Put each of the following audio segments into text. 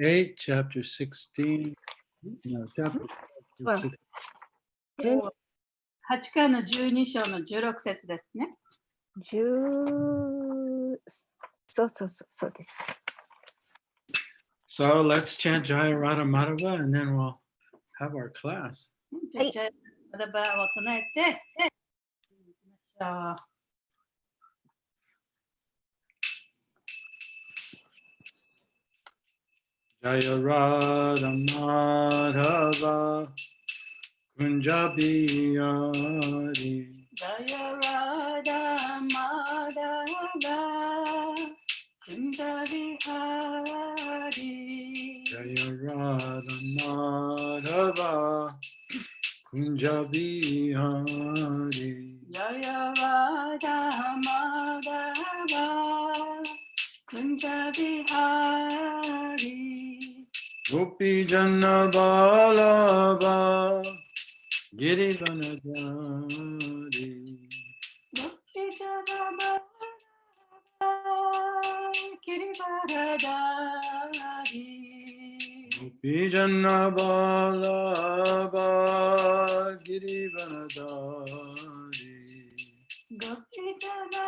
8, chapter 16. No, chapter 16. 8巻の12章の16節ですね。そうです。So let's chant Jaya Radha Madhava and then we'll have our class. じゃあ、マダバを唱えて、行きましょう。Jaya Radha Madhava Kunjabiyari Jaya Radha Madhava Kunjabihari Jaya Radha Madhava Kunjabihari Jaya Radha Madhava Kunjabihari Gopi Janna Balava Girivanajari Gopi Janna Kirivaradari Gopi Janna Balava Girivanajari Gopi Janna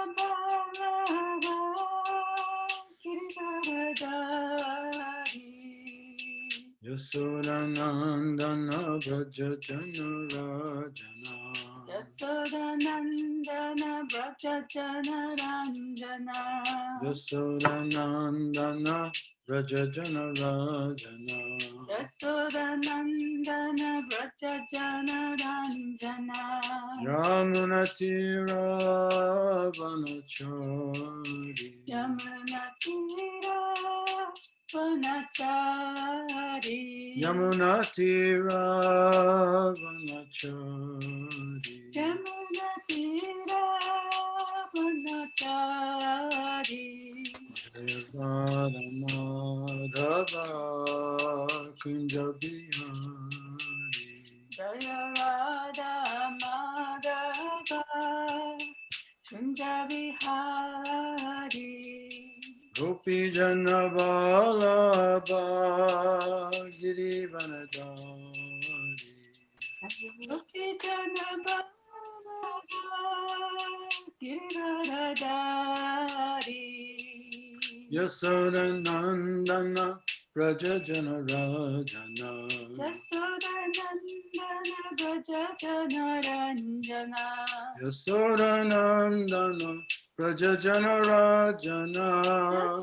Kirivaradari Yasodanandana Braja Jana Rajana Yasodanandana Brajajana Ranjana Yasodanandana Braja Jana Rajana Yasodanandana Brajajana Ranjana Yamunatira Vanachari Yamunatira Vanachari Yamunatira Vanachari Yamunatira Vanachari Jaya Radha Madhava Kunjabihari Jaya Radha Madhava Kunjabihari Gopi Jana Vallabha Girivanadari Gopi Jana Giridharadari Yasodanandana Braja Jana Rajana Yasodanandana Brajajana Ranjana Yasodanandana Braja Jana Rajana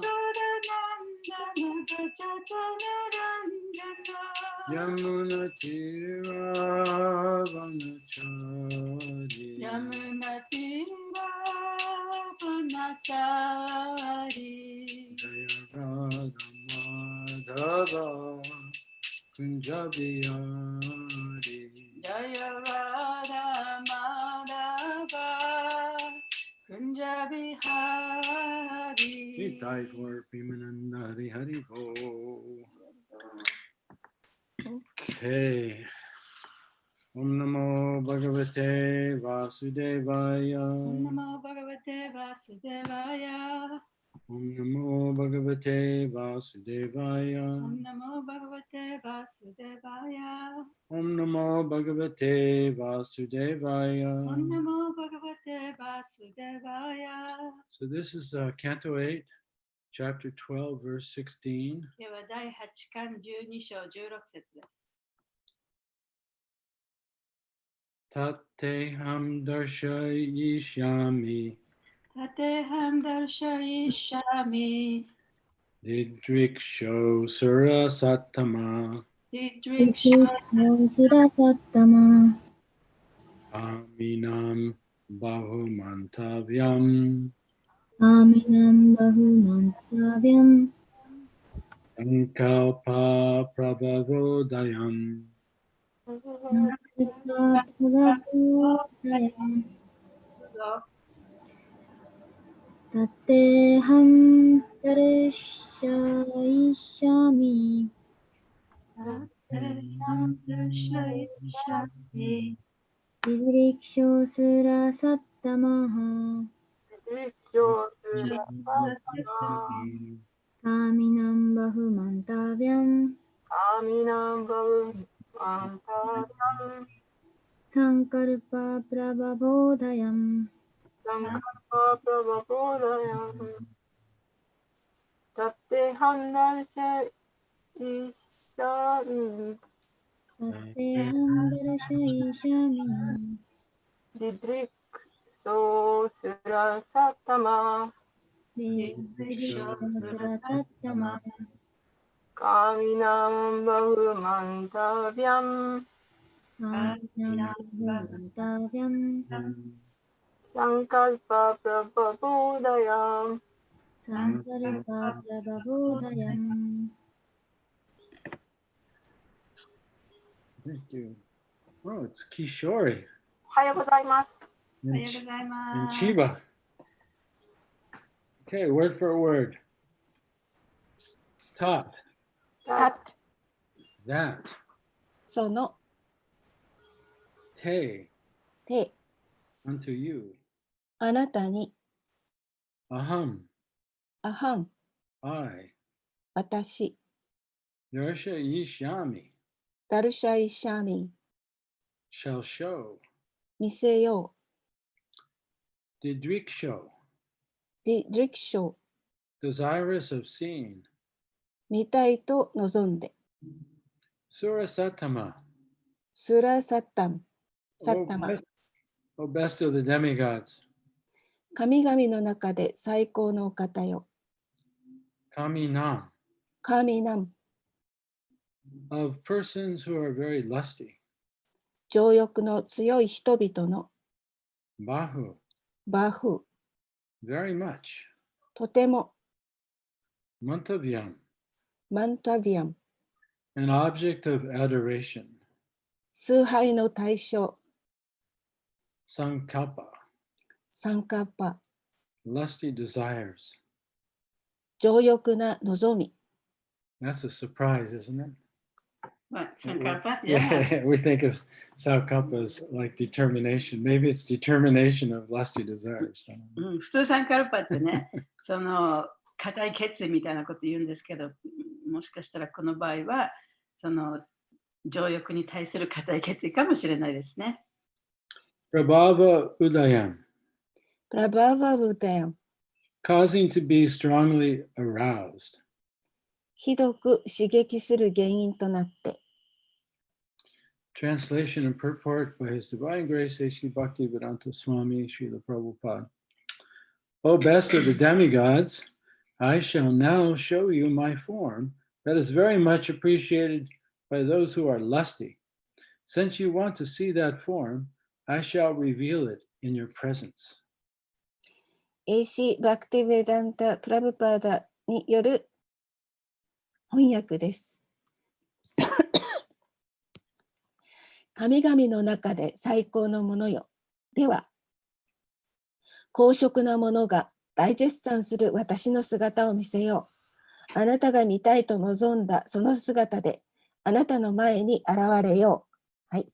Yasodanandana Brajajana Ranjana Yamunatira Vanachari Yamunatira Vanachari Jaya Radha Madhava Kunjabiyari Jaya Radha Madhava Kunjabihari Nitai Gaur Premananda Hari Hari Bo. Okay. Om Namo Bhagavate Vasudevaya. Om Namo Bhagavate Vasudevaya Om Namo Bhagavate Vasudevaya. Om Namo Bhagavate Vasudevaya Om Namo Bhagavate Vasudevaya. Om Namo Bhagavate Vasudevaya. So this is Canto 8, Chapter 12, verse 16. では第8巻12章16節です。 Tateham darshayishyami Tateham darshayishyami Didriksho Surasatama Didriksha Surasattama Aminam Bahumantavyam Aminam Bahumantavyam Sankalpa Prabhavodayam Prabhavodayam Tateham darshayishyami Tateham darshayishyami Didriksho Surasattamaha カミナンバフマンタビャンカミナンバウマンタビャンサンカルパプラバボーダヤンサンカルパプラバボーダヤンタテハンダルシェイシャミタテハンダルシャイシャミンディドリクソスラサタマディリシャスラサッタマカミナンバウマンタビャンカミナンバフマンタビャンサンカルパプラバボーダヤンサンカルパプラバボーダヤン Thank you. Oh, it's Kishori おはようございます。おは in, ようござい in ます。 Chiba. Okay, word for word. Tat, た that, その te, 手、 unto you, あなたに、 aham, アハン、 I, 私、 Yarsha Yishami, ダルシャイシャミン、 shall show, 見せよ didriksho, う、ディリクショー、 desirous of seeing, 見たいと望んで、 surasatama, スラサッタン、サ O ッタマ、 best, O best of the demigods, 神々の中で最高のお方よ、 kaminam, 神ナン、 of persons who are very lusty, 情欲の強い人々の bahu, バフ、 very much, とても、 mantavyam, マンタビアン、 an object of adoration, 崇拝の対象、 sankalpa, サンカッパ、 lusty desires. 情欲な望み、 That's a surprise, isn't it? まあ、サンカルパじゃない。 Yeah, we think of sankalpa as like determination. Maybe it's determination of lusty desires. うん、普通サンカルパってね、その固い決意みたいなこと言うんですけど、もしかしたらこの場合は、その情欲に対する固い決意かもしれないですね。Prabhava udayam, プラバーバブダヤン、 causing to be strongly aroused. ひどく刺激する原因となって、 Translation and purport by His Divine Grace A.C. Bhaktivedanta Swami Srila Prabhupada. O best of the demigods, I shall now show you my form that is very much appreciated by those who are lusty. Since you want to see that form, I shall reveal it in your presence. AC バクティベダンタ・プラブパーダによる翻訳です。神々の中で最高のものよ。では、高尚なものが大絶賛する私の姿を見せよう。あなたが見たいと望んだその姿で、あなたの前に現れよう。はい。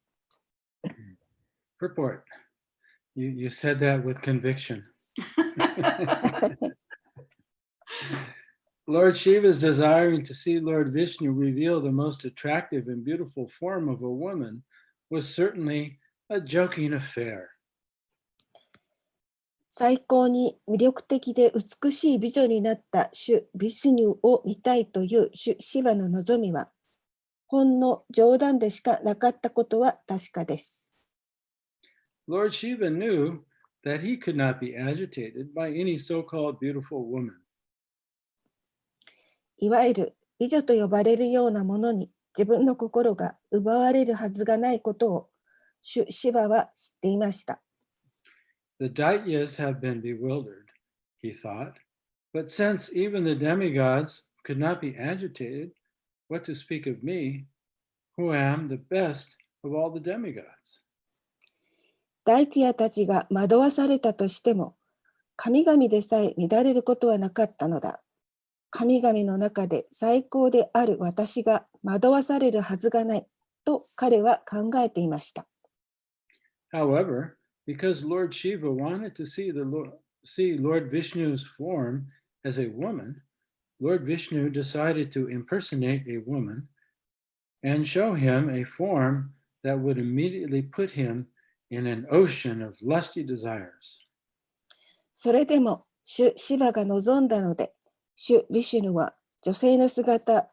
Purport. You said that with conviction. Lord Shiva is desiring to see Lord Vishnu reveal the most attractive and beautiful form of a woman was certainly a joking affair. 最高に魅力的で美しい美女になった主ビスニューを見たいという主シヴァの望みは、ほんの冗談でしかなかったことは確かです。Lord Shiva knew that he could not be agitated by any so-called beautiful woman. いわゆる美女と呼ばれるようなものに自分の心が奪われるはずがないことを主シヴァは知っていました。The Daityas have been bewildered, he thought, but since even the demigods could not be agitated, what to speak of me, who am the best of all the demigods? ダイティアたちが惑わされたとしても、神々でさえ乱れることはなかったのだ。神々の中で最高である私が惑わされるはずがないと彼は考えていました。However, because Lord Shiva wanted to see Lord Vishnu's form as a woman, Lord Vishnu decided to impersonate a woman and show him a form that would immediately put him in an ocean of lusty desires. それでも、主シヴァが望んだので、主ヴィシュヌは女性の姿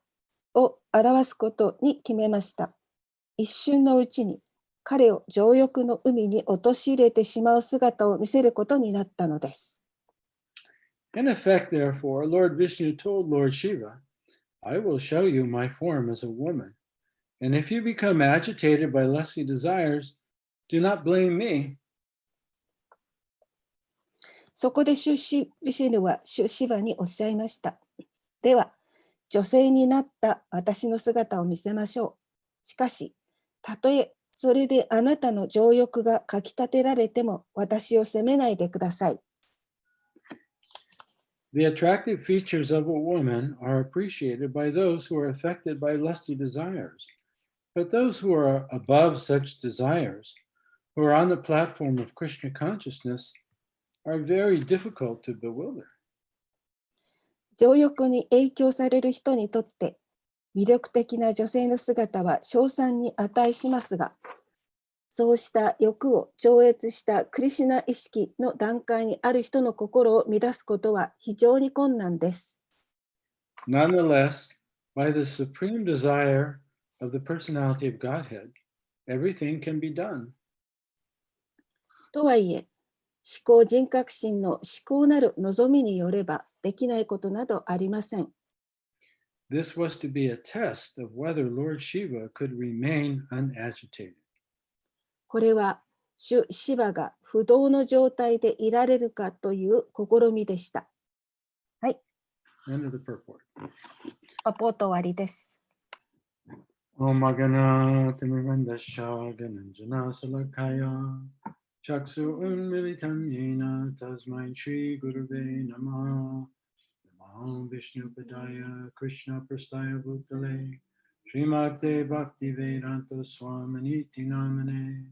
を表すことに決めました。一瞬のうちに彼を情欲の海に陥れてしまう姿を見せることになったのです。In effect, therefore, Lord Vishnu told Lord Shiva, I will show you my form as a woman, and if you become agitated by lusty desires, do not blame me. そこで主ヴィシュヌは主シヴァにおっしゃいました。では、女性になった私の姿を見せましょう。しかし、たとえそれであなたの情欲がかきたてられても私を責めないでください。The attractive features of a woman are appreciated by those who are affected by lusty desires. But those who are above such desires, who are on the platform of Krishna consciousness, are very difficult to bewilder. 情欲に影響される人にとって魅力的な女性の姿は称賛に値しますが、そうした欲を超越したクリシュナ意識の段階にある人の心を乱すことは非常に困難です。Nonetheless, by the supreme desire of the personality of Godhead, everything can be done. とはいえ、思考人格心の思考なる望みによればできないことなどありません。This was to be a test of whether Lord Shiva could remain unagitated. これは主シヴァが不動の状態でいられるかという試みでした。はい。End of the purport. パポート終わりです。Om Magana Timirandasha Gananjana Salakaya Chaksu Unmilitam Yena Tasmai Shri Gurave Namah Namah Vishnu Padaya Krishna Prastaya Bhutale Srimate Bhakti Vedanta Swaminiti Namane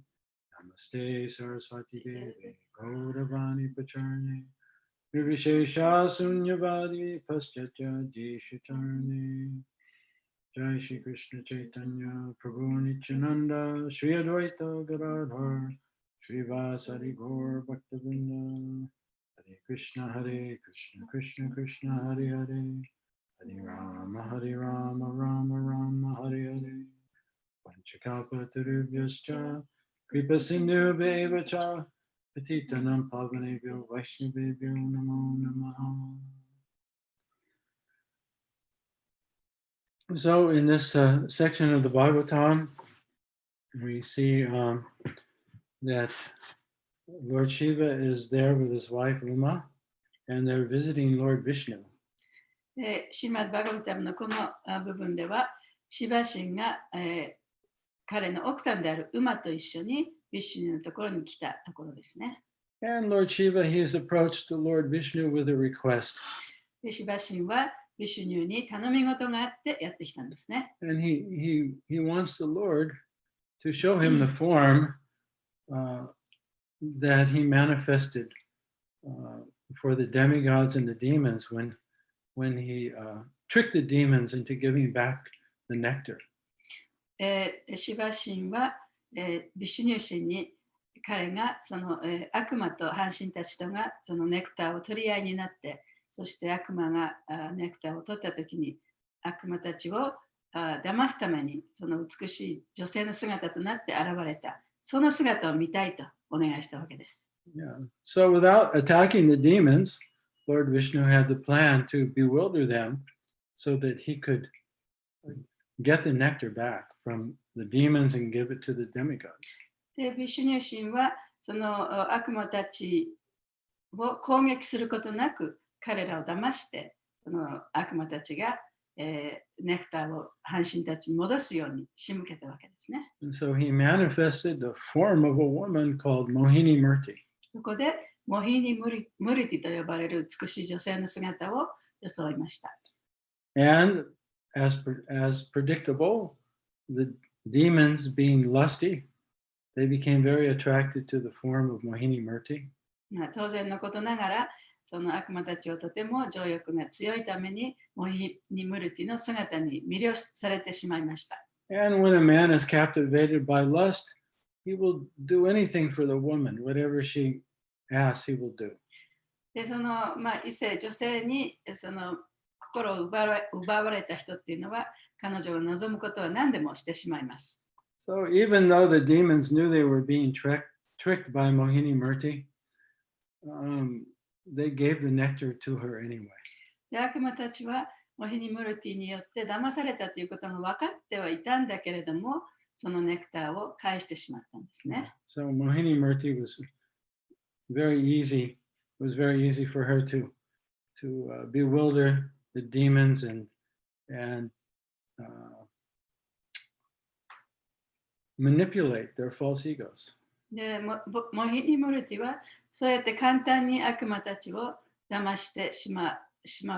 Namaste Saraswati Devi Gauravani Pacharne Nirvishesha Sunyavadi Paschatya Dishatarne Jai Shri Krishna Chaitanya Prabhu Nityananda Shri Advaita Gadadhar Shri Vasari Gaur Bhaktivinoda Hare Krishna Krishna Krishna Hare Hare Hare Rama Rama Rama Hare Hare Panchakalpa Tarubhyascha Kripa Sindhu Bevacha Patitanam Pavanebhyo Vaishnavebhyo Namo Namaha. So in this section of the Bhagavatam, we see that Lord Shiva is there with his wife Uma, and they're visiting Lord Vishnu. シマッバガバタムのこの部分では、シバ神が、彼の奥さんであるウマと一緒にヴィシュヌのところに来たところですね。And Lord Shiva, he has approached the Lord Vishnu with a request. でシバ神はヴィシュヌに頼み事があってやってきたんですね。And he wants the Lord to show him the form that he manifested for the demigods and the demons when he tricked the demons into giving back the nectar. シバ神は、ヴィシュニュ神に彼がその、悪魔と半神たちとがそのネクターを取り合いになって、そして悪魔がネクターを取ったときに悪魔たちを騙すためにその美しい女性の姿となって現れた。その姿を見たいとお願いしたわけです。Yeah. So without attacking the demons, Lord Vishnu had the plan to bewilder them so that he could get the nectar back from the demons and give it to the demigods. で、ヴィシュニュ神はその悪魔たちを攻撃することなく彼らを騙してその悪魔たちが、ネクターを半神たちに戻すように仕向けたわけですね。And so he manifested the form of a woman called Mohini Murti. そこでモヒニムリティと呼ばれる美しい女性の姿を装いました。And as predictable, the demons being lusty, they became very attracted to the form of Mohini Murti. 当然のことながらその悪魔たちをとても情欲が強いために、モヒニムルティの姿に魅了されてしまいました。And when a man is captivated by lust, he will do anything for the woman. Whatever she asks, he will do. で、その、異性、女性にその心を奪われた人っていうのは、彼女が望むことは何でもしてしまいます。So even though the demons knew they were being tricked by Mohini Murti, they gave the nectar to her anyway. で、悪魔たちはモヒニムルティによって騙されたということが分かってはいたんだけれども、そのネクターを返してしまったんですね。So Mohini Murti was very easy. It was very easy for her to bewilder the demons and manipulate their false egos. で、モヒニムルティはそうやって簡単に悪魔たちを騙してしま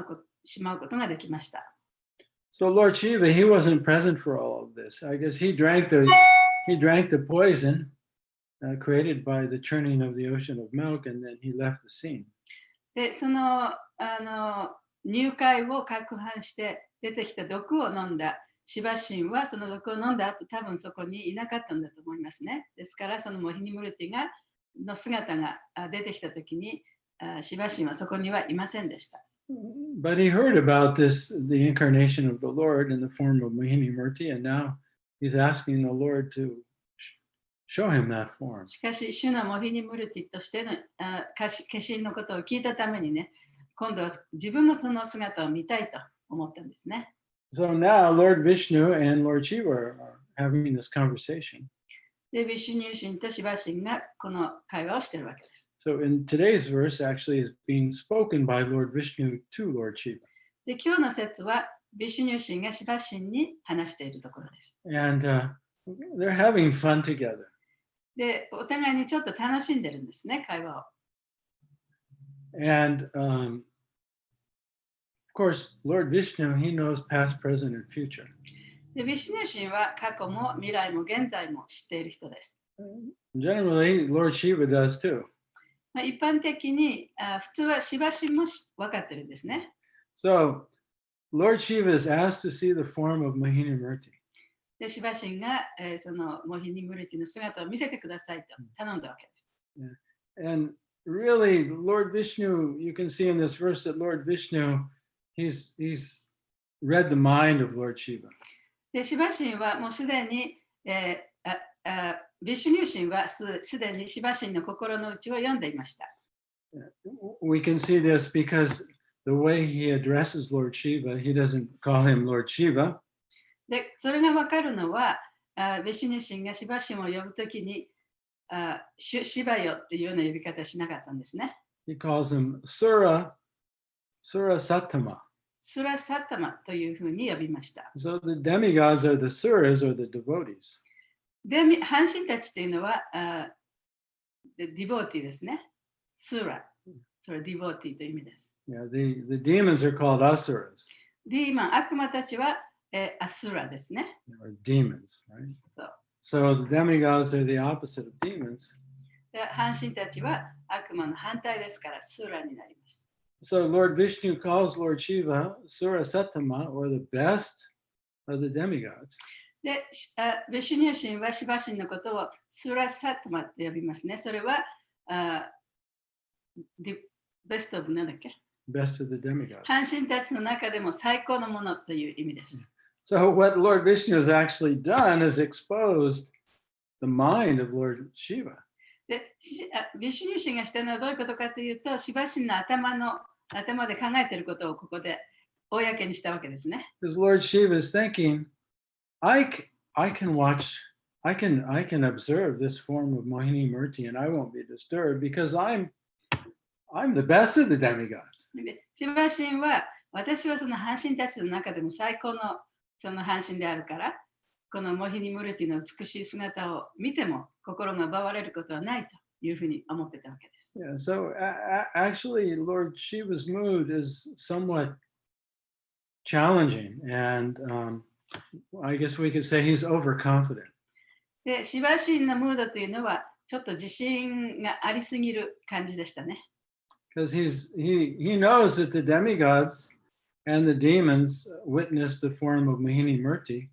うことができました。So Lord Shiva, he wasn't present for all of this. I guess he drank the poison created by the churning of the ocean of milk, and then he left the scene. で、その入会を攪拌して出てきた毒を飲んだシバ神はその毒を飲んだ後、多分そこにいなかったんだと思いますね。ですから、そのモヒニムルティの姿が出てきたときに、シバ神はそこにはいませんでした。But he heard about this, the incarnation of the Lord in the form of Mohini Murti, and now he's asking the Lord to show him that form. しかし、主のモヒニムルティとしての化身のことを聞いたためにね、今度は自分もその姿を見たいと思ったんですね。So now Lord Vishnu and Lord Shiva are having this conversation. で、ビシュニュー神とシバ神がこの会話をしているわけです。So in today's verse actually is being spoken by Lord Vishnu to Lord Shiva. で、今日の説はビシュニュー神がシバ神に話しているところです。And they're having fun together. で、お互いにちょっと楽しんでるんですね、会話を。And of course, Lord Vishnu, he knows past, present, and future. で、ビシュニュー神は過去も未来も現在も知っている人です。Generally, Lord Shiva does too. 一般的に普通はシバ神も分かってるんですね。So, Lord Shiva is asked to see the form of Mohini Murti. で、シバ神が、そのモヒニムルティの姿を見せてくださいと頼んだわけです。And really, Lord Vishnu, you can see in this verse that Lord Vishnu, he's read the mind of Lord Shiva. で、シバ神はもうすでに、ビシュニュー神はすでにシバ神の心の内を読んでいました。We can see this because the way he addresses Lord Shiva, he doesn't call him Lord Shiva. で、それが分かるのは、ビシュニュー神がシバ神を呼ぶときに、シバよっていうような呼び方しなかったんですね。He calls him Sura Sattama. スラサッタマというふうに呼びました。So the demigods are the Suras or the devotees. で、半神たちというのは、ディボーティですね。スラ、それディボーティという意味です。Yeah, the demons are called Asuras. ディーマン、悪魔たちは、アスラですね。Or demons, right? So the demigods are the opposite of demons. で、半神たちは悪魔の反対ですから、スラになります。So Lord Vishnu calls Lord Shiva Sura Sattama, or the best of the demigods. で、ビシュニュー神はシバ神のことをスラサッタマって呼びますね。それは、best of なんだっけ？ Best of the demigods. 半神たちの中でも最高のものという意味です。So what Lord Vishnu has actually done is exposed the mind of Lord Shiva. で、ビシュニュー神がしたのはどういうことかというと、シバ神の頭で考えていることをここで公にしたわけですね。Because Lord Shiva is thinking, I can observe this form of Mohini Murti and I won't be disturbed because I'm the best of the demigods. で、シバ神は私はその半神たちの中でも最高のその半神であるから、このモヒニムルティの美しい姿を見ても心が奪われることはないというふうに思ってたわけです。Yeah, so actually, Lord Shiva's mood is somewhat challenging, and I guess we could say he's overconfident. で、シバ神のムードというのはちょっと自信がありすぎる感じでしたね。because he knows that the demigods and the demons witnessed the form of Mohini Murti,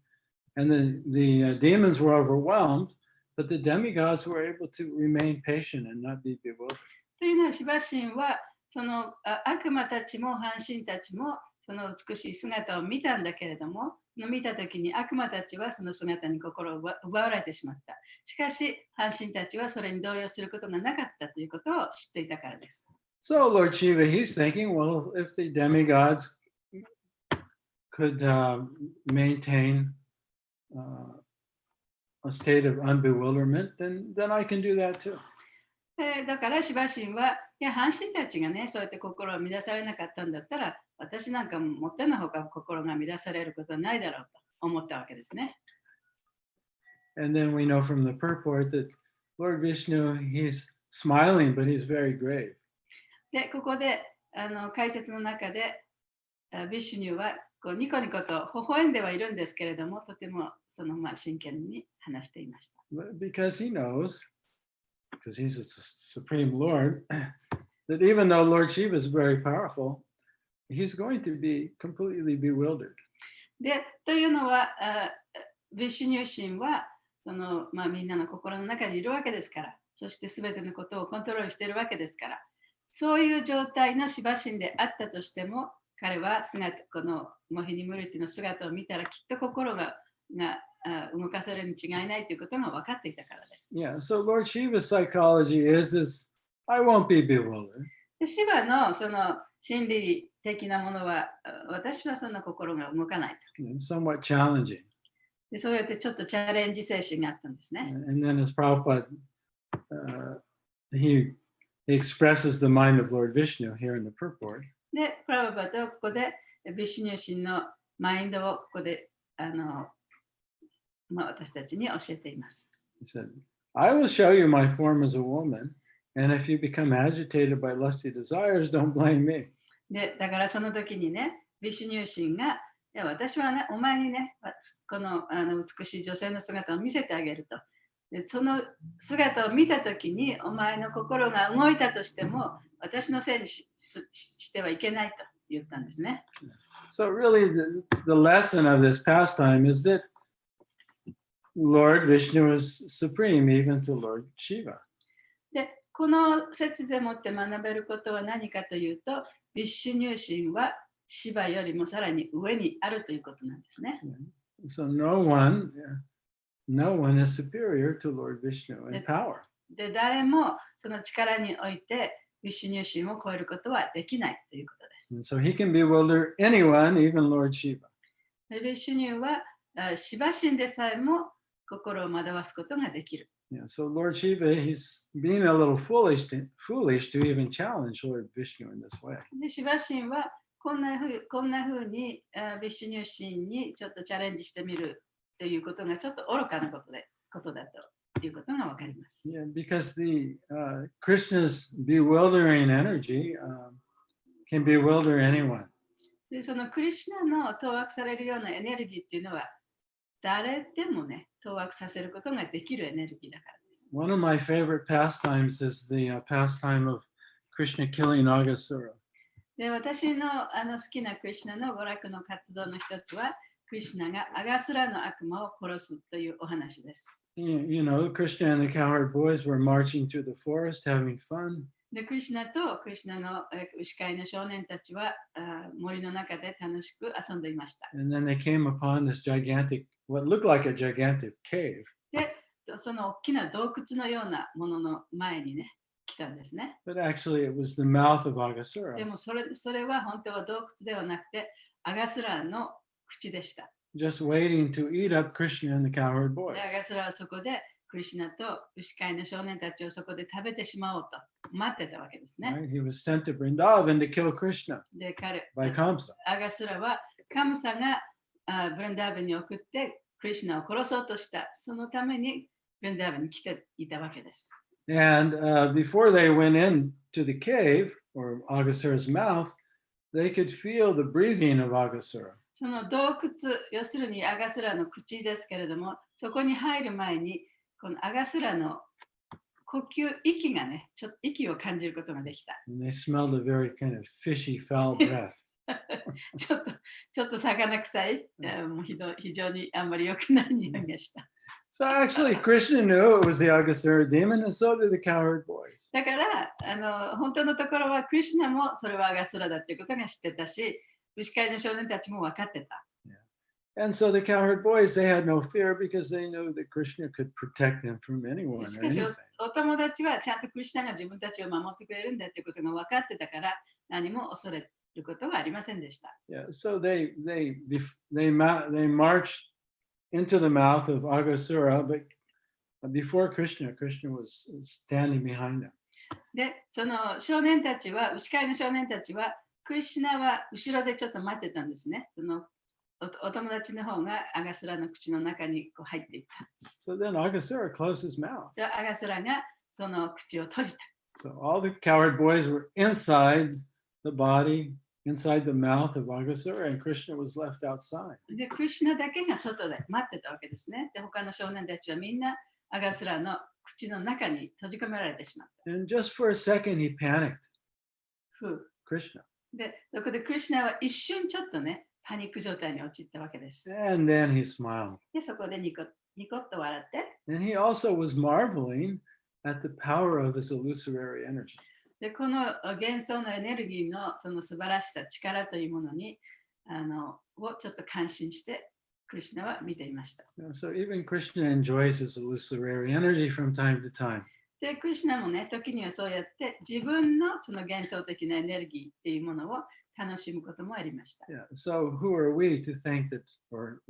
and the demons were overwhelmed, but the demigods were able to remain patient and not be bewildered. というのは、シバ神はその悪魔たちも半神たちもその美しい姿を見たんだけれども、見たときに悪魔たちはその姿に心を奪われてしまった。しかし、半神たちはそれに動揺することがなかったということを知っていたからです。So Lord Shiva, he's thinking, well, if the demigods could maintain a state of unbewilderment, then I can do that too. だからシバ神は、いや、半神たちがね、そうやって心を乱されなかったんだったら、私なんかもってのほか心が乱されることはないだろうと思ったわけですね。And then we know from the purport that Lord Vishnu, he's smiling, but he's very grave. で、ここで解説の中で、ビシュニュはこうニコニコと微笑んではいるんですけれども、とてもその真剣に話していました。Because he knows, because he's a supreme Lord, that even though Lord Shiva is very powerful, he's going to be completely bewildered. で、というのは、ビシュニュ神はその、みんなの心の中にいるわけですから、そして全てのことをコントロールしているわけですから、そういう状態のシバ神であったとしても、彼はこのモヒニムルティの姿を見たらきっと心が動かされるに違いないということが分かっていたからです。Yeah, so Lord Shiva's psychology is I won't be bewildered. でシバのその心理的なものは、私はそんな心が動かないと。Somewhat challenging. でそうやってちょっとチャレンジ精神があったんですね。And then as Prabhupada, he expresses the mind of Lord Vishnu here in the purport. で、プラババとここでビシュニュ神のマインドをここで私たちに教えています。He said, I will show you my form as a woman, and if you become agitated by lusty desires, don't blame me. で、だからその時にね、ビシュニュ神が、いや私はね、お前にね、この美しい女性の姿を見せてあげると。でその姿を見た時に、お前の心が動いたとしても、私のせいにしてはいけないと言ったんですね。So really the lesson of this pastime is that Lord Vishnu is supreme even to Lord Shiva. で、この説でもって学べることは何かというと、ビシュニュ神はシバよりもさらに上にあるということなんですね。So no one is superior to Lord Vishnu in power. で、誰もその力においてビシュニュ神を超えることはできないということです。And so he can bewilder anyone, even Lord Shiva. でビシュニュはシバ神でさえも心を惑わすことができる。Yeah, so Lord Shiva, he's being a little foolish to even challenge Lord Vishnu in this way. で、シバ神はこんなふうにビシュニュ神にちょっとチャレンジしてみるということがちょっと愚かなことだということがわかります。Yeah, because the Krishna's bewildering energy can bewilder anyone. で、そのクリシュナの当惑されるようなエネルギーっていうのは誰でもね、当惑させることができるエネルギーだからです。One of my favorite pastimes is the pastime of Krishna killing Aghasura. で、私の好きなクリシュナの娯楽の活動の一つは、クリシュナがアガスラの悪魔を殺すというお話です。You know, Krishna and the cowherd boys were marching through the forest having fun. で、クリシュナとクリシュナの牛飼いの少年たちは森の中で楽しく遊んでいました。And then they came upon this gigantic, what looked like a gigantic cave. で、その大きな洞窟のようなものの前にね、来たんですね。But actually it was the mouth of で Aghasura, もそれは本当は洞窟ではなくて、アガスラの口でした。 just waiting to eat up Krishna and the cowherd boys. で、アガスラはそこでクリシュナと牛飼いの少年たちをそこで食べてしまおうと待ってたわけですね。 Right? He was sent to Vrindavan to kill Krishna で、by Kamsa. アガスラはカムサがブンダーブンに送ってクリシュナを殺そうとした。そのためにブンダーブンに来ていたわけです。And before they went into the cave or Aghasura's mouth, they could feel the breathing of Aghasura. その洞窟、要するにアガスラの口ですけれども、そこに入る前にこのアガスラの息がね、息を感じることができた。And they smelled a very kind of fishy, foul breath. ちょっと魚臭い、もう非常にあんまり良くない匂いがした。So actually, Krishna knew it was the Agasura demon, and so did the cowherd boys. だから本当のところはクリシュナもそれはアガスラだっていうことが知ってたし、牛飼いの少年たちも分かってた。And so the cowherd boys, they had no fear because they knew that Krishna could protect them from anyone し or かし anything. お友達はちゃんとクリシュナが自分たちを守ってくれるんだっていうことが分かってたから何も恐れることはありませんでした。Yeah, so they marched into the mouth of Agasura, but before Krishna was standing behind them. で、その少年たちは、牛飼いの少年たちは、クリシュナは後ろでちょっと待ってたんですね。そのお友達の方がアガスラの口の中にこう入っていった。So then Agasura closed his mouth. じゃあアガスラがその口を閉じた。So all the cowherd boys were inside the body, inside the mouth of Agasura, and Krishna was left outside. で、クリシュナだけが外で待ってたわけですね。で、他の少年たちはみんなアガスラの口の中に閉じ込められてしまった。And just for a second, he panicked. Krishna. で、そこでクリシュナは一瞬ちょっとね、パニック状態に陥ったわけです。And then he smiled. で、そこでニコッと笑って。And he also was marveling at the power of his illusory energy. で、この幻想のエネルギーのその素晴らしさ、力というものにをちょっと感心して、クリシュナは見ていました。So even Krishna enjoys his illusory energy from time to time. で、クリシュナもね、時にはそうやって自分のその幻想的なエネルギーっていうものを楽しむこともありました。Yeah. So who are we to think that, or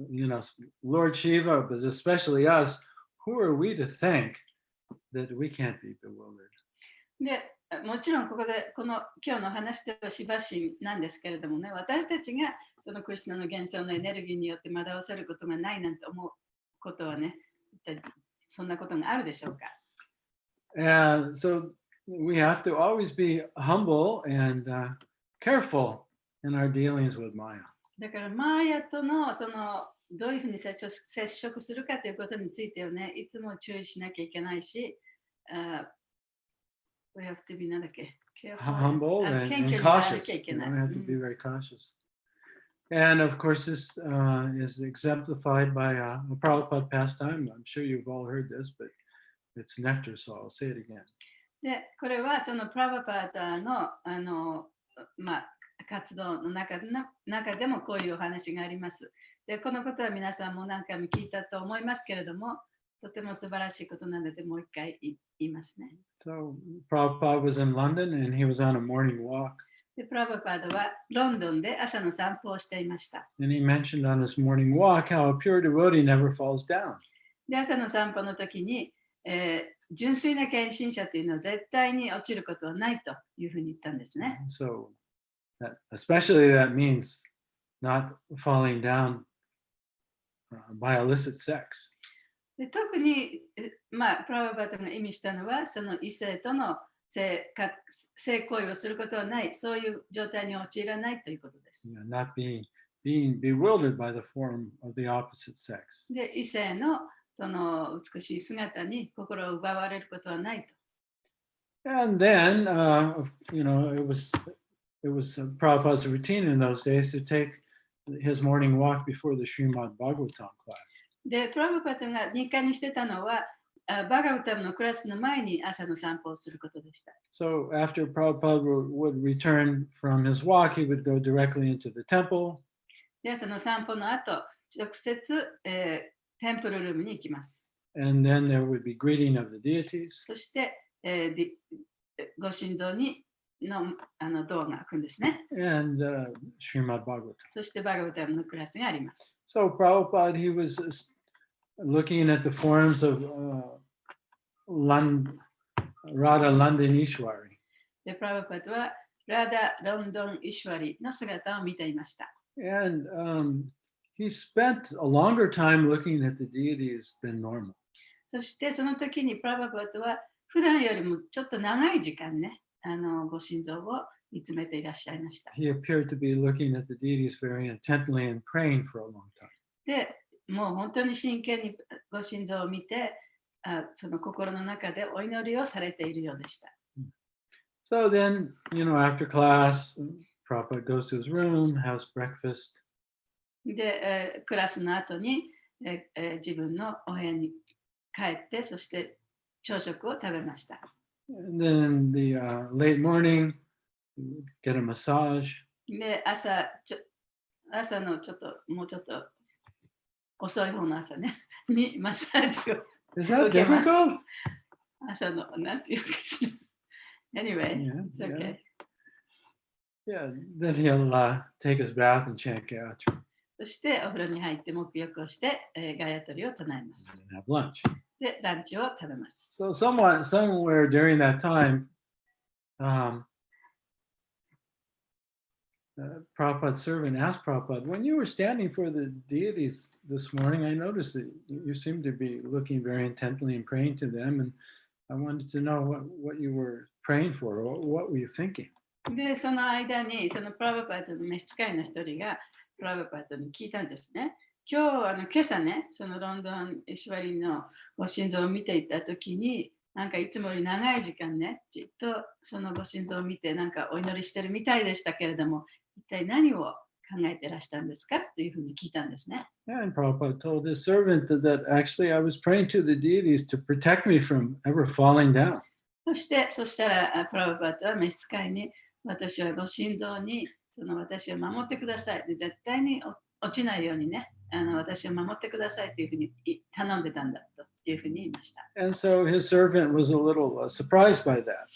Lord Shiva, but especially us, who are we to think that we can't be bewildered? で、もちろんここでこの今日の話ではシバ神なんですけれどもね、私たちがそのクリシュナの幻想のエネルギーによって惑わせることがないなんて思うことはね、一体そんなことがあるでしょうか。And so we have to always be humble and careful in our dealings with Maya. だからマーヤとのそのどういうふうに接触するかということについてはね、いつも注意しなきゃいけないし、we have to be なんだっけ、humble and cautious. We have to be very cautious. And of course, this is exemplified by a Prabhupada pastime. I'm sure you've all heard this, but it's nectar, so I'll say it again. で、これはそのプラバパータの活動の中でもこういうお話があります。で、このことは皆さんも何回も聞いたと思いますけれども、とても素晴らしいことなので、もう一回言いますね。So Prabhupada was in London and he was on a morning walk. で、プラバパータはロンドンで朝の散歩をしていました。And he mentioned on his morning walk how a pure devotee never falls down. で、朝の散歩の時に、純粋な献身者というのは絶対に落ちることはないというふうに言ったんですね。So especially that means not falling down by illicit sex. で、特に、プラバパータが意味したのは、その異性との性行為をすることはない、そういう状態に陥らないということです。Not being bewildered by the form of the opposite sex. で、異性のその美しい姿に心を奪われることはないと。And then, it was Prabhupada's routine in those days to take his morning walk before the Srimad Bhagavatam class. で、プラバパタが日課にしてたのは、バガバタムのクラスの前に朝の散歩をすることでした。So after Prabhupada would return from his walk, he would go directly into the temple. で、その散歩の後、直接、テンプルルームに行きます。And then there would be greeting of the deities. そして、ご神像にのドアが開くんですね。And Srimad Bhagavatam. そしてバガバタムのクラスがあります。So Prabhupada, he was looking at the forms of Radha Landanishwari. で、プラバパタはラダ・ロンドン・イシュワリの姿を見ていました。And he spent a longer time looking at the deities than normal. そしてその時にプラバパタは普段よりもちょっと長い時間ね、ご神像を見つめていらっしゃいました。He appeared to be looking at the deities very intently and praying for a long time. で、もう本当に真剣にご神像を見て、その心の中でお祈りをされているようでした。So then, after class, Prabhupada goes to his room, has breakfast. で、クラスの後に、自分のお部屋に帰って、そして朝食を食べました。And then in the late morning, get a massage. で、朝のもうちょっと遅い方の朝ね、にマッサージを Is that 受けます。 difficult? 朝の、なんていうかしら。Anyway, Yeah, it's okay. Yeah, then he'll take his bath and chant Gayatri そしてお風呂に入って沐浴をして、ガヤトリを唱えます。 and have lunch. で、ランチを食べます。 So somewhere during that time, Prabhupada's servant asked Prabhupada, when you were standing for the deities this morning, I noticed that you seemed to be looking very intently and praying to them, and I wanted to know what you were praying for, or what were you thinking? で、その間に、そのプラブパートの召使いの一人が、プラブパートに聞いたんですね。今朝ね、そのロンドン・イシュワリのご心臓を見ていたときに、なんかいつもより長い時間ね、じっとそのご心臓を見て、なんかお祈りしてるみたいでしたけれども、一体何を考えてらしたんですかっていうふうに聞いたんですね。And Prabhupada told his servant that actually I was praying to the deities to protect me from ever falling down. そしたら、プラブパートは召使いに、私はご心臓に私を守ってください。で絶対に落ちないようにね、私を守ってくださいというふうに頼んでたんだというふうに言いました。And so his servant was a little surprised by that.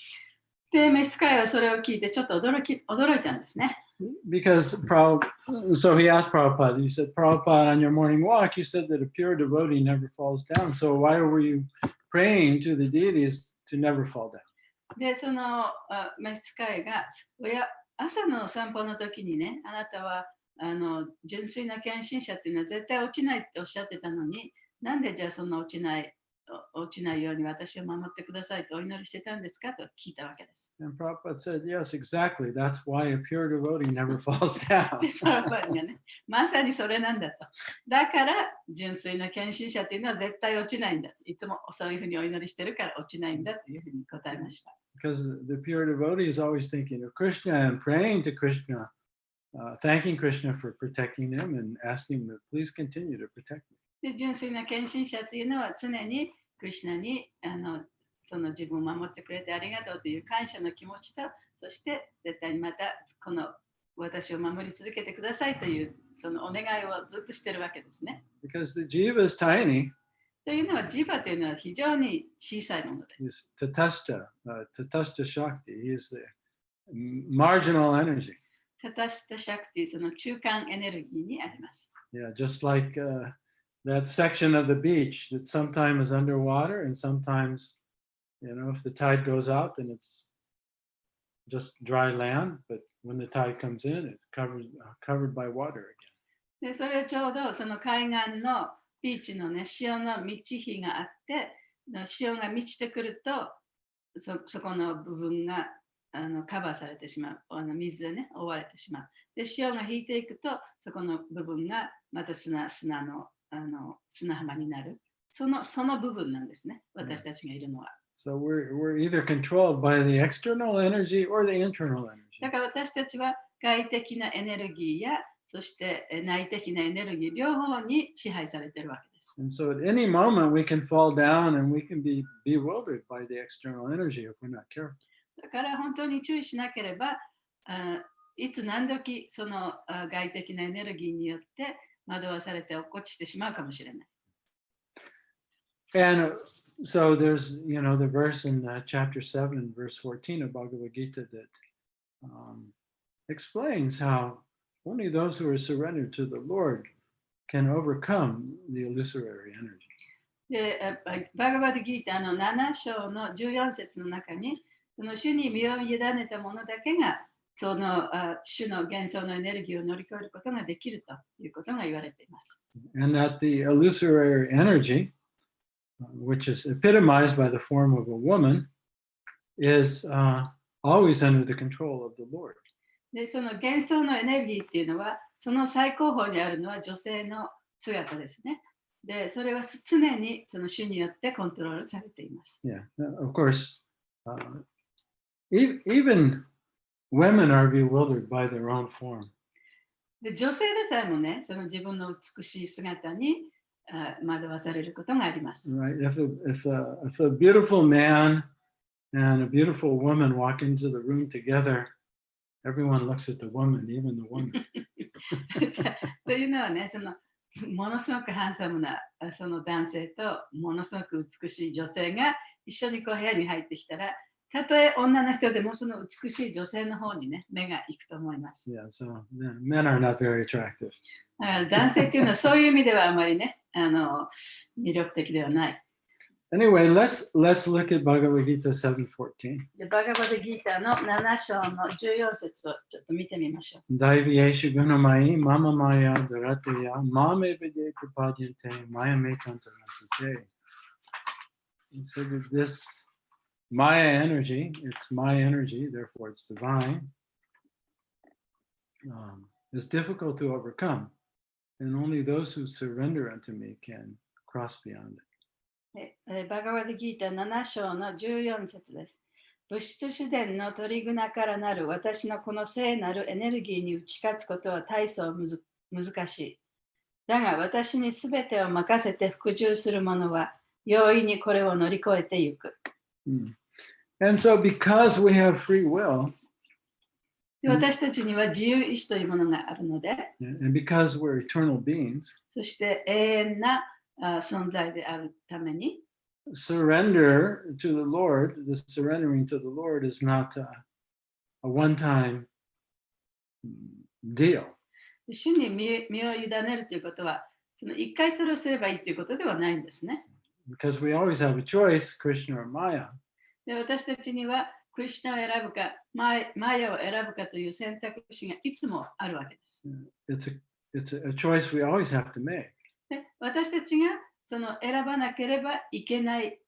で、召使いはそれを聞いてちょっと驚いたんですね。Because so he asked Prabhupada, he said, Prabhupada, on your morning walk, you said that a pure devotee never falls down. So why were you praying to the deities to never fall down? で、その召使いが、朝の散歩の時にね、あなたは純粋な献身者っていうのは絶対落ちないっておっしゃってたのに、なんでじゃあそんな落ちないように私を守ってくださいとお祈りしてたんですかと聞いたわけです。And Prabhupada said, yes, exactly. That's why a pure devotee never falls down. で、プラブパートがね、まさにそれなんだと。だから純粋な献身者っていうのは絶対落ちないんだ。いつもそういうふうにお祈りしてるから落ちないんだというふうに答えました。Because the pure devotee is always thinking of Krishna and praying to Krishna, thanking Krishna for protecting them and asking him to please continue to protect me. で、純粋な献身者というのは常にクリシュナにその自分を守ってくれてありがとうという感謝の気持ちと、そして絶対にまたこの私を守り続けてくださいというそのお願いをずっとしてるわけですね。Because the jiva is tiny. というのはジーバというのは非常に小さいものです。He's tatashta shakti. He is the marginal energy. タタシタシャクティ、その中間エネルギーにあります。Yeah, just like that section of the beach that sometimes is underwater and sometimes, if the tide goes out, then it's just dry land. But when the tide comes in, it's covered by water again. で、それはちょうどその海岸のビーチのね、潮の満ち干があって、潮が満ちてくると、そこの部分がカバーされてしまう。水でね、覆われてしまう。で、潮が引いていくと、そこの部分がまた砂浜になる。その部分なんですね、私たちがいるのは。So we're either controlled by the external energy or the internal energy. だから私たちは外的なエネルギーや、そして内的なエネルギー両方に支配されているわけです。And so at any moment we can fall down and we can be bewildered by the external energy if we're not careful. だから本当に注意しなければ、いつ何時その外的なエネルギーによって惑わされて落っこちてしまうかもしれない。And so there's, the verse in chapter 7, verse 14 of Bhagavad Gita that explains how only those who are surrendered to the Lord can overcome the illusory energy. で、バガバディギータの7章の14節の中に、その主に身を委ねた者だけが、その主の幻想のエネルギーを乗り越えることができるということが言われています。And that the illusory energy, which is epitomized by the form of a woman, is always under the control of the Lord. で、その幻想のエネルギーっていうのは、その最高峰にあるのは女性の姿ですね。で、それは常にその主によってコントロールされています。Yeah, of course, even women are bewildered by their own form. で、女性でさえもね、その自分の美しい姿に惑わされることがあります。Right? If a beautiful man and a beautiful woman walk into the room together, everyone looks at the woman, even the woman. というのはね、そのものすごくハンサムなその男性とものすごく美しい女性が一緒にこう部屋に入ってきたら、たとえ女の人でもその美しい女性の方にね、目が行くと思います。Yeah, so men are not very attractive. だから男性っていうのはそういう意味ではあまりね、魅力的ではない。Anyway, let's look at Bhagavad Gita 7:14. じゃあバガバドギーターの7章の14節をちょっと見てみましょう。Daiviyeshu gunamai mama maya dharatya mame vide prapadyante maya me tantarante. So that this Maya energy, it's my energy, therefore it's divine, is difficult to overcome. And only those who surrender unto me can cross beyond it. バガバドギーター7章の14節です。物質自然の取り具からなる私のこの聖なるエネルギーに打ち勝つことは大層難しい。だが私にすべてを任せて服従する者は容易にこれを乗り越えてゆく。And so because we have free will, 私たちには自由意志というものがあるので、and because we're eternal beings, そして永遠な存在であるために、surrender to the Lord, the surrendering to the Lord is not a one-time deal. 主に身を委ねるということは、その一回それをすればいいということではないんですね。Because we always have a choice, Krishna or Maya. で私たちにはクリシュナを選ぶか、マヤを選ぶかという選択肢がいつもあるわけです。It's a choice we always have to make. で私たちがその選ばなければいけない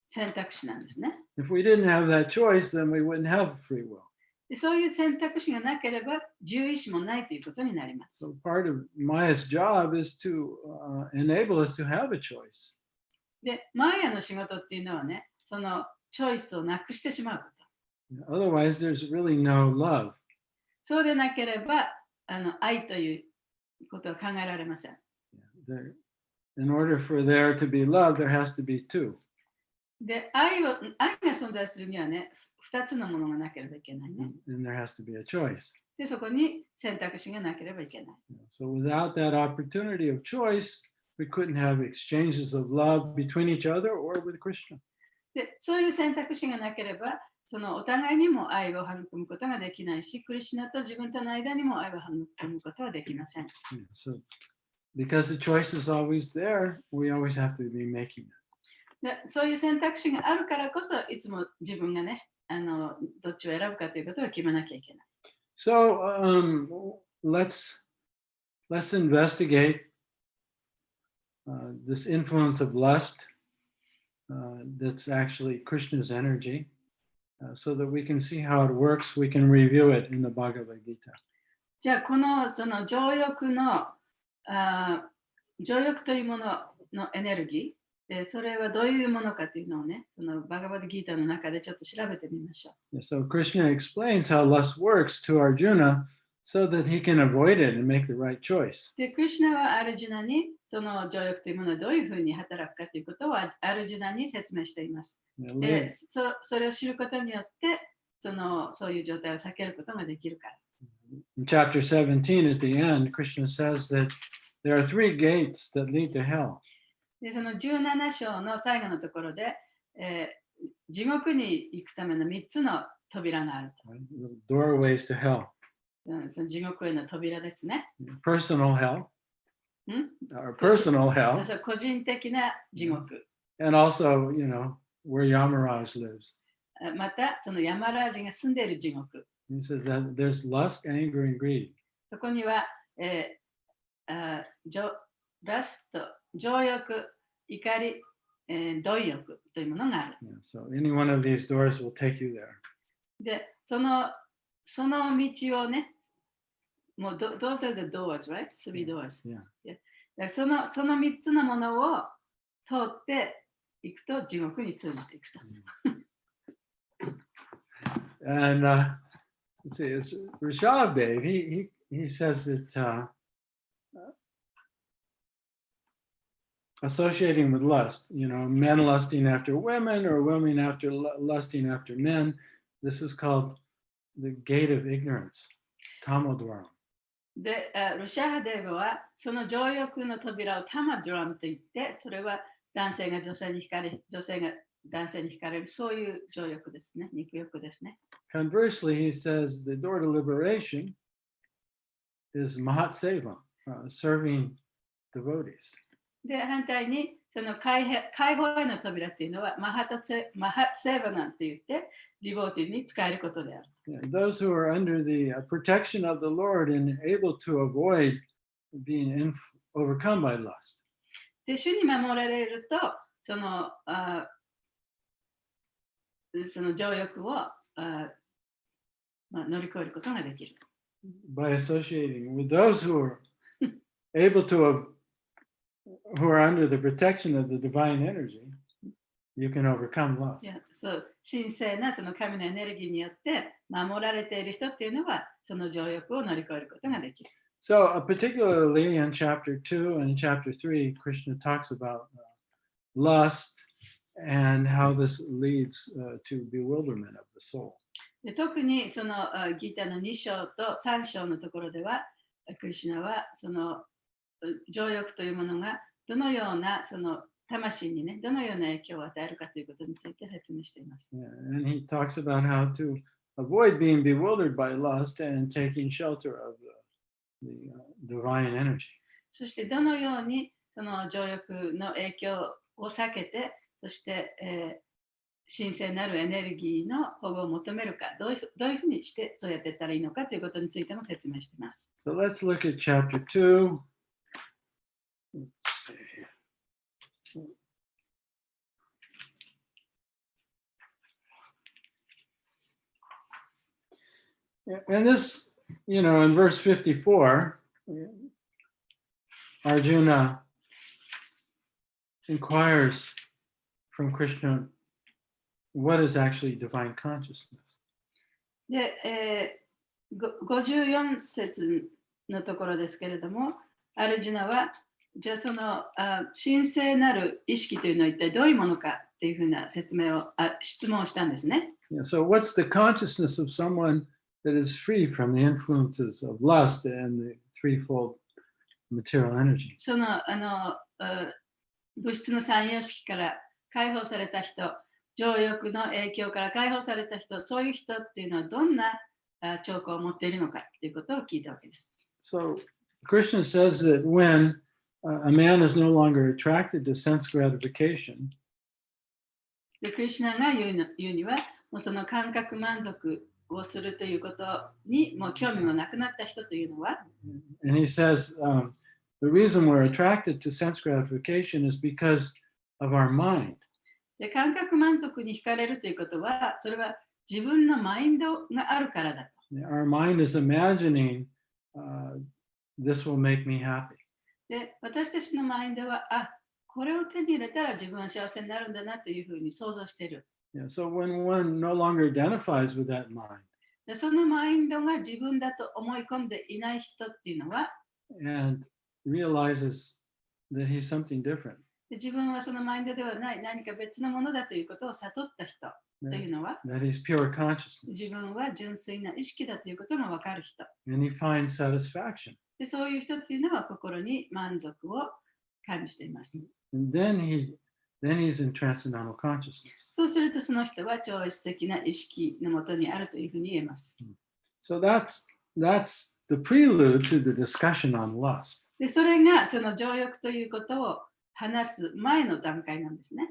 選択肢なんですね。If we didn't have that choice, then we wouldn't have free will. でそういう選択肢がなければ自由意志もないということになります。So part of Maya's job is to enable us to have a choice. で、マヤの仕事っていうのはね、そのチョイスをなくしてしまうこと。Otherwise, there's really no love. そうでなければ愛ということは考えられません。In order for there to be love, there has to be two. で、愛が存在するにはね、2つのものがなければいけないね。And there has to be a choice. で、そこに選択肢がなければいけない。So without that opportunity of choice, we couldn't have exchanges of love between each other or with Krishna. で、そういう選択肢がなければ、そのお互いにも愛を育むことができないし、クリシュナと自分との間にも愛を育むことはできません。So because the choice is always there, we always have to be making it. でそういう選択肢があるからこそ、いつも自分がね、どっちを選ぶかということを決めなきゃいけない。So let's investigate this influence of lust that's actually Krishna's energy, so that we can see how it works. We can review it in the Bhagavad Gita. じゃあその情欲というもののエネルギーで、それはどういうものかというのをね、そのバガバドギータの中でちょっと調べてみましょう。So Krishna explains how lust works to Arjuna so that he can avoid it and make the right choice. で、クリシュナはアルジュナにその情欲というものはどういうふうに働くかということをアルジュナに説明しています。で、それを知ることによって、そういう状態を避けることができるから。In chapter 17 at the end, Krishna says that there are three gates that lead to hell. で、その17章の最後のところで、地獄に行くための3つの扉があると。Doorways to hell. その地獄への扉ですね。Personal hell. Or personal hell. そう個人的な地獄。And also, where Yamaraj lives. また、そのヤマラージが住んでいる地獄。He says that there's lust, anger, and greed. そこには、ラスト、情欲、怒り、貪欲というものがある。So any one of these doors will take you there. で、その道をね、もうthose are the doors, right? Three doors. Yeah. でその3つのものを通っていくと地獄に通じていくと。And let's see, it's Rishabdev, he says that associating with lust, men lusting after women or women lusting after men, this is called the gate of ignorance, tamodwaram. で、ルシャーデーブはその情欲の扉をタマドラムと言って、それは男性が女性に惹かれ、女性が男性に惹かれる、そういう情欲ですね、肉欲ですね。Conversely, he says the door to liberation is Mahat Seva, serving devotees. で、反対に、その解放への扉っていうのは、マハセーバナンって言って、ディボーティに使えることである。Those who are under the protection of the Lord and able to avoid being overcome by lust. で、主に守られると、その情欲を乗り越えることができる。By associating with those who are able to, who are under the protection of the divine energy, you can overcome lust. そう、神聖なその神のエネルギーによって守られている人っていうのは、その情欲を乗り越えることができる。So, particularly in chapter 2 and chapter 3, Krishna talks about lust and how this leads to bewilderment of the soul. で特にそのギータの2章と3章のところでは、クリシュナはその情欲というものがどのようなその魂にね、どのような影響を与えるかということについて説明しています。And he talks about how to avoid being bewildered by lust and taking shelter of the divine energy. そしてどのようにその情欲の影響を避けて、そして、神聖なるエネルギーの保護を求めるか、どういうふうにしてそうやっていったらいいのかということについても説明しています。So let's look at chapter 2. And this, in verse 54, Arjuna inquires from Krishna what is actually divine consciousness. で、54節のところですけれども、アルジュナは、じゃあその神聖なる意識というのは一体どういうものかっていうふうな質問をしたんですね。So what's the consciousness of someone that is free from the influences of lust and the threefold material energy? その物質の三様式から解放された人、情欲の影響から解放された人、そういう人っていうのはどんな兆候を持っているのかということを聞いたわけです。So Krishna says that when a man is no longer attracted to sense gratification, で、クリシュナが言うには、もうその感覚満足をするということにもう興味もなくなった人というのは、and he says the reason we're attracted to sense gratification is because of our mind. で、感覚満足に惹かれるということは、それは自分のマインドがあるからだと。Our mind is imagining this will make me happy. で、私たちのマインドは、これを手に入れたら自分は幸せになるんだなというふうに想像している。So when one no longer identifies with that mind で、そのマインドが自分だと思い込んでいない人っていうのは、and realizes that he's something different, で自分はそのマインドではない何か別のものだということを悟った人というのは、 that he's pure consciousness, 自分は純粋な意識だということが分かる人。 and he finds satisfaction. で、そういう人っていうのは心に満足を感じています。And then he's in transcendental consciousness. そうするとその人は超越的な意識のもとにあるというふうに言えます。So that's the prelude to the discussion on lust. で、それがその情欲ということを話す前の段階なんですね。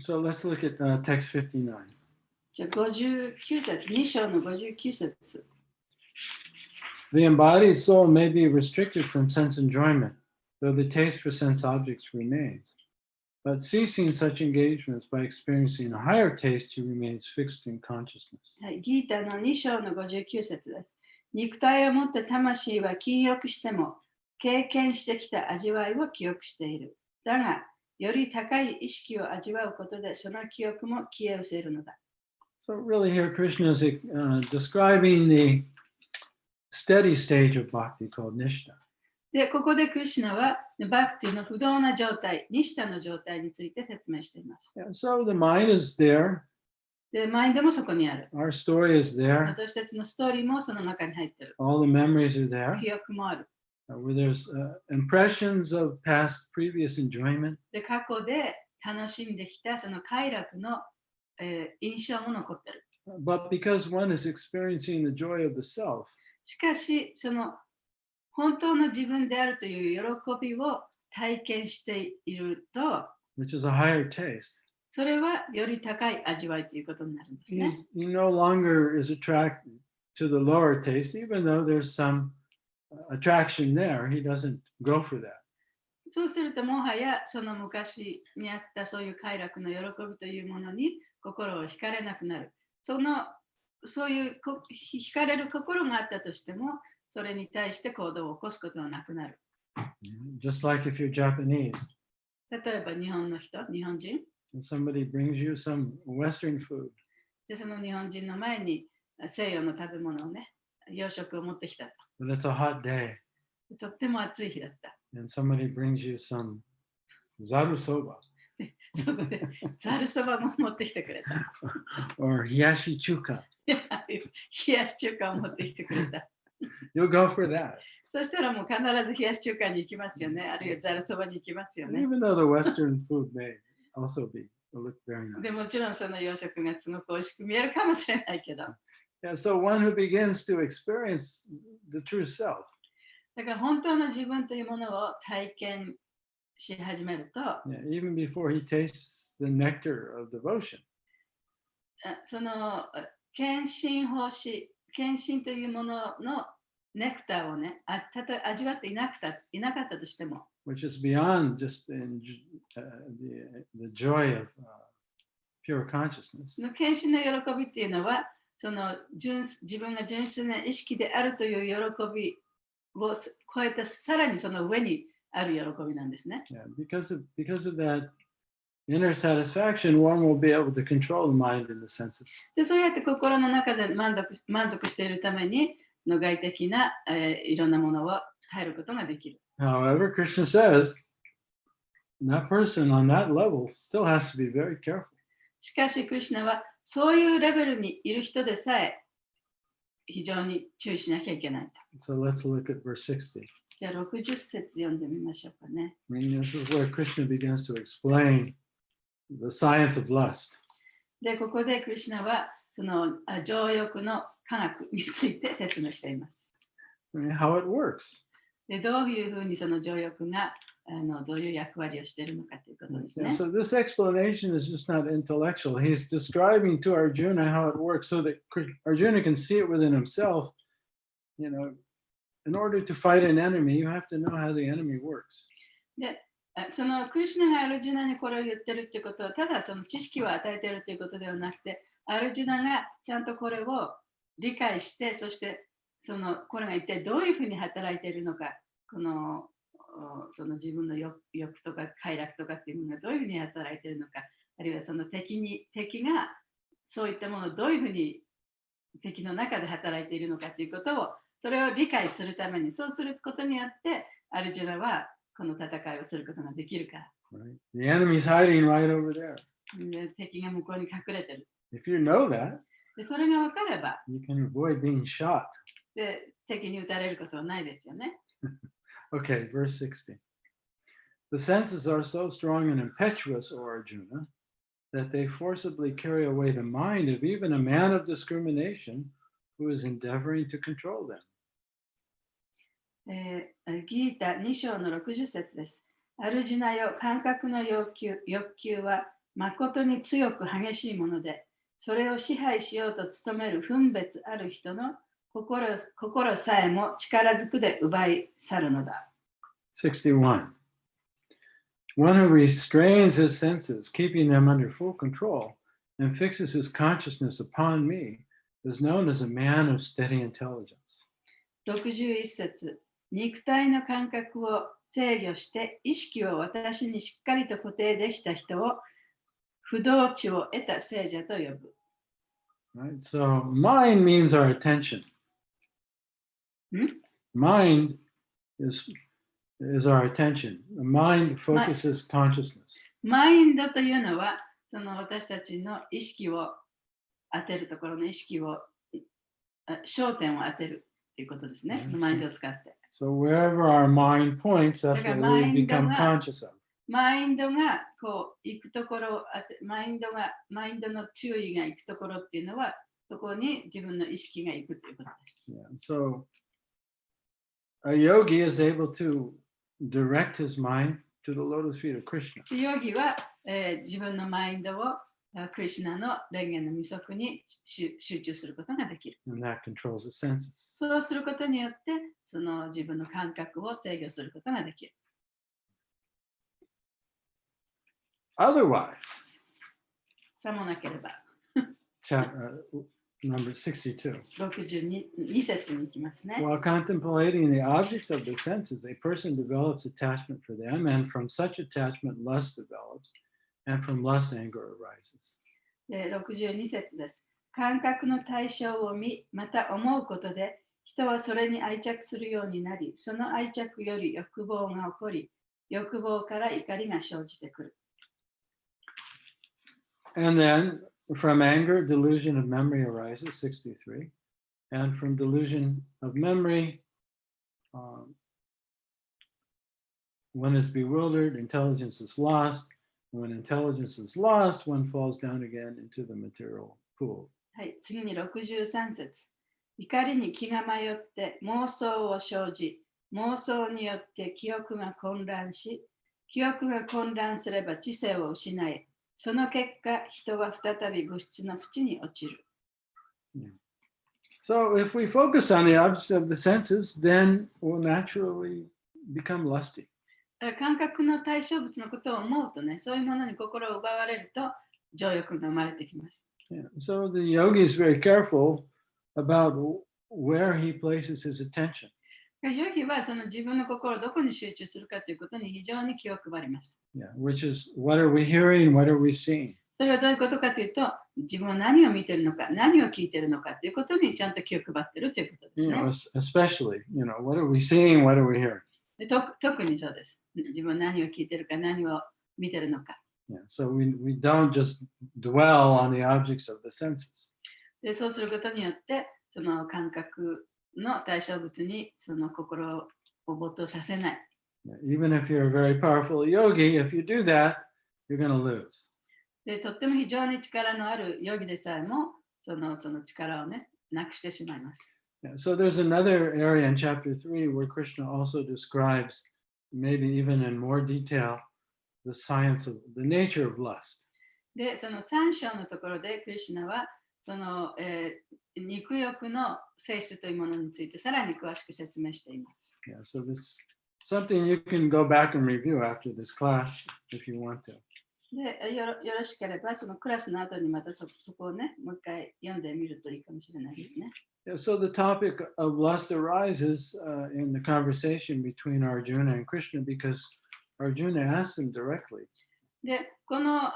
So let's look at text 59. じゃあ59節、2章の59節。The embodied soul may be restricted from sense enjoyment, though the taste for sense objects remains. But ceasing such engagements by experiencing a higher taste, he remains fixed in consciousness. はい、ギータの2章の59節です。肉体を持った魂は禁欲しても、経験してきた味わいを記憶している。だが、より高い意識を味わうことで、その記憶も消え失せるのだ。So really here Krishna is describing the steady stage of bhakti called nishta. で、ここでクリシュナは、バクティの不動な状態、ニシタの状態について説明しています。And so the mind is there, で、マインドもそこにある。 our story is there, 私たちのストーリーもその中に入っている。 all the memories are there, 記憶もある。 where there's impressions of past previous enjoyment. で、過去で楽しんできたその快楽の、印象も残っている。 But because one is experiencing the joy of the self, しかし、その本当の自分であるという喜びを体験していると、 which is a higher taste, それはより高い味わいということになるんですね。 he no longer is attracted to the lower taste, even though there's some attraction there. He doesn't go for that. そうすると、もはやその昔にあったそういう快楽の喜びというものに心を惹かれなくなる。そういう惹かれる心があったとしても、それに対して行動を起こすことはなくなる。 Just like if you're Japanese, 例えば日本の人、日本人 and somebody brings you some Western food, で、その日本人の前に西洋の食べ物をね、洋食を持ってきたと。 but it's a hot day, とっても暑い日だった。 and somebody brings you some zaru soba そこでざるそばも持ってきてくれた。 or hiyashi chuka. 冷やし中華を持ってきてくれた。 You'll go for that, そしたらもう必ず冷やし中華に行きますよね。あるいはざるそばに行きますよね。 even though the Western food may also look very で nice. もちろんその洋食がすごく美味しく見えるかもしれないけど。 Yeah, so one who begins to experience the true self, だから本当の自分というものを体験し始めると、 yeah, even before he tastes the nectar of devotion, その献身奉仕、献身というもののネクターをね、たとえ味わっていなかったとしても、 which is beyond just the joy of pure consciousness. その献身の喜びっていうのは、その自分が純粋な意識であるという喜びを超えたさらにその上にある喜びなんですね。 Yeah, because of that inner satisfaction, one will be able to control the mind and the senses. で、そうやって心の中で満足しているために、外的な、いろんなものを耐えることができる。 However, Krishna says that person on that level still has to be very careful. しかし、クリシュナはそういうレベルにいる人でさえ非常に注意しなきゃいけないと。 So let's look at verse 60. じゃあ60節読んでみましょうかね。 I mean, this is where Krishna begins to explain the science of lust. で、ここでクリシュナはその情欲の科学について説明しています。 I mean, how it works. で、どういうふうにその情欲がどういう役割をしているのかということですね。 And so this explanation is just not intellectual. He's describing to Arjuna how it works so that Arjuna can see it within himself. You know, in order to fight an enemy, you have to know how the enemy works. で、そのクリシュナがアルジュナにこれを言ってるっていうことは、ただその知識を与えているということではなくて、アルジュナがちゃんとこれを理解して、そしてこれが一体どういうふうに働いているのか、その自分の欲とか快楽とかっていうものがどういうふうに働いているのか、あるいはその敵がそういったものをどういうふうに敵の中で働いているのかということを、それを理解するために、そうすることによって、アルジュナはこの戦いをすることができるから。Right? The enemy's hiding right over there. で、敵が向こうに隠れてる。 If you know that, で、それが分かれば、 you can avoid being shot. で、敵に撃たれることはないですよね。Okay, verse 60. The senses are so strong and impetuous, O Arjuna, that they forcibly carry away the mind of even a man of discrimination who is endeavoring to control them. ギータ2章の60節です。アルジュナよ、感覚の欲求は誠に強く激しいもので、それを支配しようと努める分別ある人の心さえも力ずくで奪い去るのだ。61. One who restrains his senses, keeping them under full control, and fixes his consciousness upon me, is known as a man of steady intelligence. 61節、肉体の感覚を制御して意識を私にしっかりと固定できた人を不動知を得た聖者と呼ぶ。Right? So mind means our attention. Mind is our attention. The mind focuses consciousness. マインドというのは、その私たちの意識を当てるところの意識を、焦点を当てるということですね。そのマインドを使って。So wherever our mind points, that's what we become conscious of. マインドがこう行くところをマインドの注意が行くところっていうのは、そこに自分の意識が行くということです。Yeah. So a yogi is able to direct his mind to the lotus feet of Krishna. ヨギは、自分のマインドをクリシュナの蓮華の御足に集中することができる。And that controls the senses. そうすることによって、その自分の感覚を制御することができる。Otherwise, さもなければ。number 62. 62節に行きますね。While contemplating the objects of the senses, a person develops attachment for them, and from such attachment, lust develops, and from lust, anger arises. 62節です。感覚の対象を見、また思うことで、人はそれに愛着するようになり、その愛着より欲望が起こり、欲望から怒りが生じてくる。And then from anger, delusion of memory arises, 63. And from delusion of memory, one is bewildered, intelligence is lost. When intelligence is lost, one falls down again into the material pool. はい、次に63節。怒りに気が迷って妄想を生じ、妄想によって記憶が混乱し、記憶が混乱すれば知性を失い、その結果、人は再び物質の淵に落ちる。So if we focus on the objects of the senses, then we'll naturally become lusty. 感覚の対象物のことを思うとね、そういうものに心を奪われると、情欲が生まれてきます。Yeah. So the yogi is very careful about where he places his attention. ヨギはその自分の心をどこに集中するかということに非常に気を配ります。Yeah. Which is, what are we hearing? What are we seeing? それはどういうことかというと、自分は何を見ているのか、何を聞いているのかということにちゃんと気を配っているということですね。Especially, what are we seeing? What are we hearing? で特にそうです。自分は何を聞いているか、何を見ているのか。Yeah. So we don't just dwell on the objects of the senses. でそうすることによって、その感覚の対象物にその心を没頭させない。Even if you're a very powerful yogi, if you do that, you're going to lose. でとっても非常に力のあるヨギでさえもその力をね、なくしてしまいます。Yeah, so there's another area in chapter 3 where Krishna also describes, maybe even in more detail, the science of the nature of lust. で、その3章のところでクリシュナはその、肉欲の性質というものについてさらに詳しく説明しています。Yeah, so this is something you can go back and review after this class if you want to. でよろしければそのクラスの後にまたそこをね、もう一回読んでみるといいかもしれないですね。Yeah, so the topic of lust arises in the conversation between Arjuna and Krishna because Arjuna asks him directly. で、この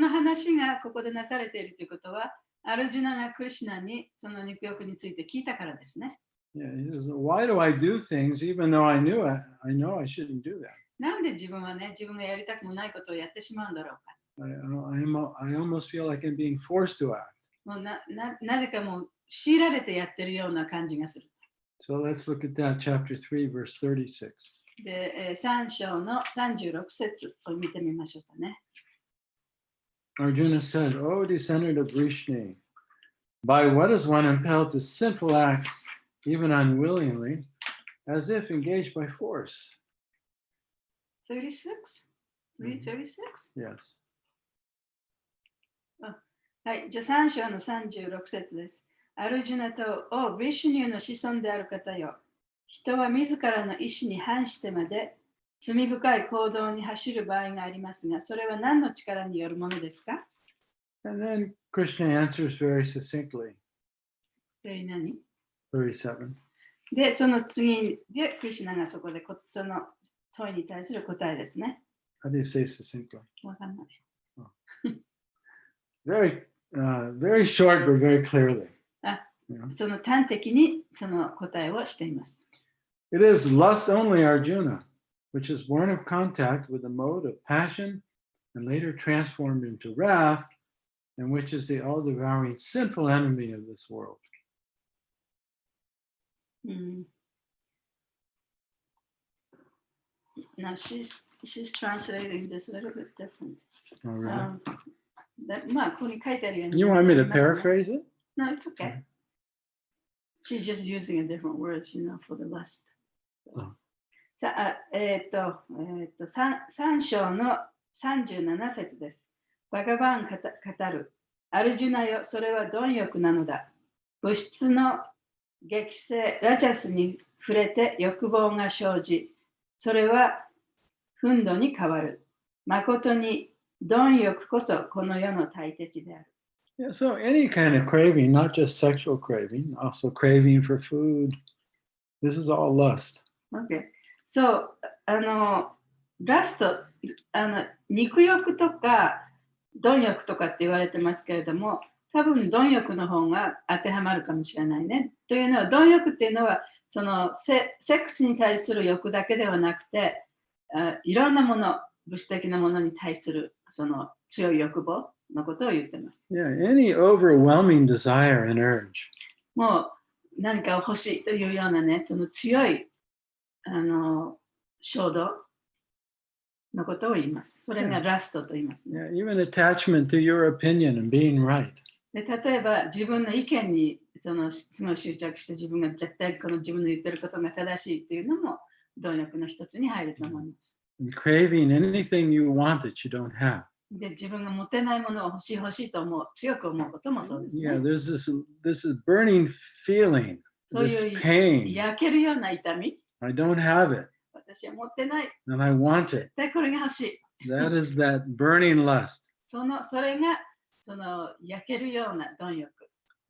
話がここでなされているということは、アルジュナがクリシュナにその肉欲について聞いたからですね。Yeah, he says, why do I do things even though I know I shouldn't do that? なんで自分はね、自分がやりたくもないことをやってしまうんだろうか。I almost feel like I'm being forced to act. もうなぜかもう強いられてやってるような感じがする。So let's look at that, chapter 3, verse 36. で、3章の36節を見てみましょうかね。Arjuna said, O descendant of Vrishni, by what is one impelled to sinful acts, even unwillingly, as if engaged by force? 36? Read 36? Yes. はい、じゃあ3章の36節です。アルジュナと、おヴィシュニューの子孫である方よ。人は自らの意志に反してまで罪深い行動に走る場合がありますが、それは何の力によるものですか？ And then Krishna answers very succinctly, 何 37. で、その次で、クリシュナがそこでその問いに対する答えですね。How do you say succinctly? わかんない。Very short, but very clearly. その端的にその答えをしています。It is lust only, Arjuna, which is born of contact with the mode of passion and later transformed into wrath, and which is the all-devouring sinful enemy of this world. Now she's translating this a little bit different. Oh, really? まあ、ここに書いてあるように。You want me to paraphrase it? No, it's okay. She's just using a different words, for the lust. さあ、3章の37節です。バガバン語る。アルジュナよ、それは貪欲なのだ。物質の激性、ラジャスに触れて欲望が生じ、それは憤怒に変わる。誠に貪欲こそこの世の大敵である。Yeah, so any kind of craving, not just sexual craving, also craving for food, this is all lust. Okay. So, ラスト、肉欲とか貪欲とかって言われてますけれども、多分貪欲の方が当てはまるかもしれないね。というのは、貪欲っていうのは、そのセックスに対する欲だけではなくて、いろんなもの、物質的なものに対するその強い欲望のことを言ってます。Yeah, any overwhelming desire and urge. もう何かを欲しいというようなね、その強い衝動のことを言います。それがラストと言いますね。Yeah, even attachment to your opinion and being right. で例えば自分の意見にすごい執着して自分が絶対この自分の言ってることが正しいというのも貪欲の一つに入ると思います。And craving anything you want that you don't have. で自分が持てないものを欲しいと強く思うこともそうですね。Yeah, there's this burning feeling, そう this いう pain. 焼けるような痛み。I don't have it, 私は持ってない。 and I want it. 絶対これが欲しい。That is that burning lust. それがその焼けるような貪欲。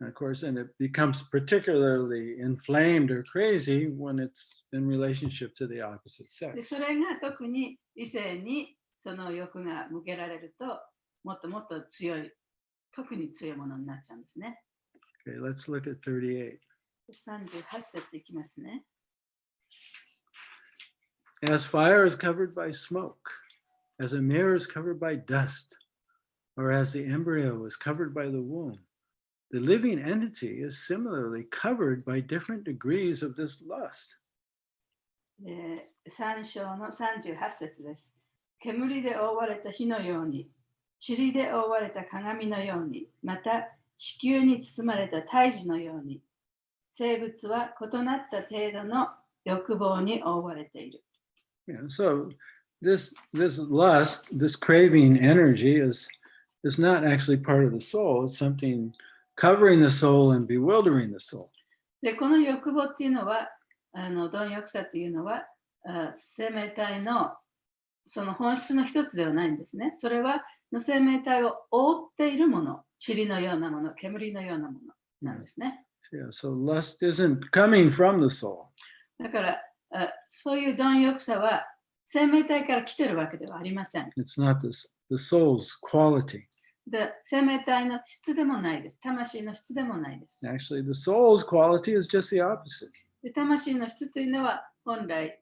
And of course, and it becomes particularly inflamed or crazy when it's in relationship to the opposite で sex. それが特に異性にその欲が向けられるともっともっと特に強いものになっちゃうんですね。Okay, let's look at 38. 38節いきますね。As fire is covered by smoke, as a mirror is covered by dust, or as the embryo is covered by the womb, the living entity is similarly covered by different degrees of this lust. 3章の38節です。煙で覆われた火のように、塵で覆われた鏡のように、また子宮に包まれた胎児のように、生物は異なった程度の欲望に覆われている。Yeah, so this lust, this craving energy is not actually part of the soul. It's something covering the soul and bewildering the soul. でこの欲望っていうのは、貪欲さっていうのは、生命体のその本質の一つではないんですね。それは生命体を覆っているもの、塵のようなもの、煙のようなものなんですね。Yeah, so lust isn't coming from the soul. だからそういう貪欲さは生命体から来てるわけではありません。It's not the soul's quality. で生命体の質でもないです。魂の質でもないです。Actually, the soul's quality is just the opposite, で魂の質というのは本来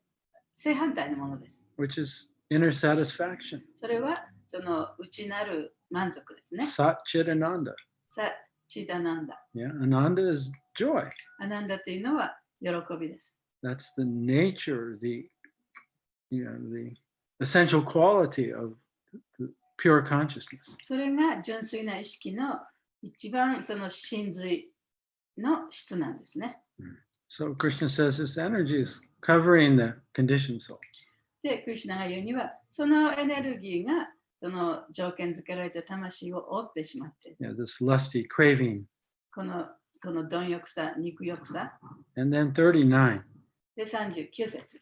正反対のものです。which is inner satisfaction. それはその内なる満足ですね。Sat Chit Ananda. さチダナンダ。Yeah, Ananda is joy. アナンダというのは喜びです。That's the nature, the essential quality of the pure consciousness. それが純粋な意識の一番その真髄の質なんですね。So Krishna says this energy is covering the conditioned soul. で、クリシュナが言うには、そのエネルギーがその条件付けられた魂を覆ってしまっている。Yeah, this lusty craving. この貪欲さ、肉欲さ。And then 39. で、39節。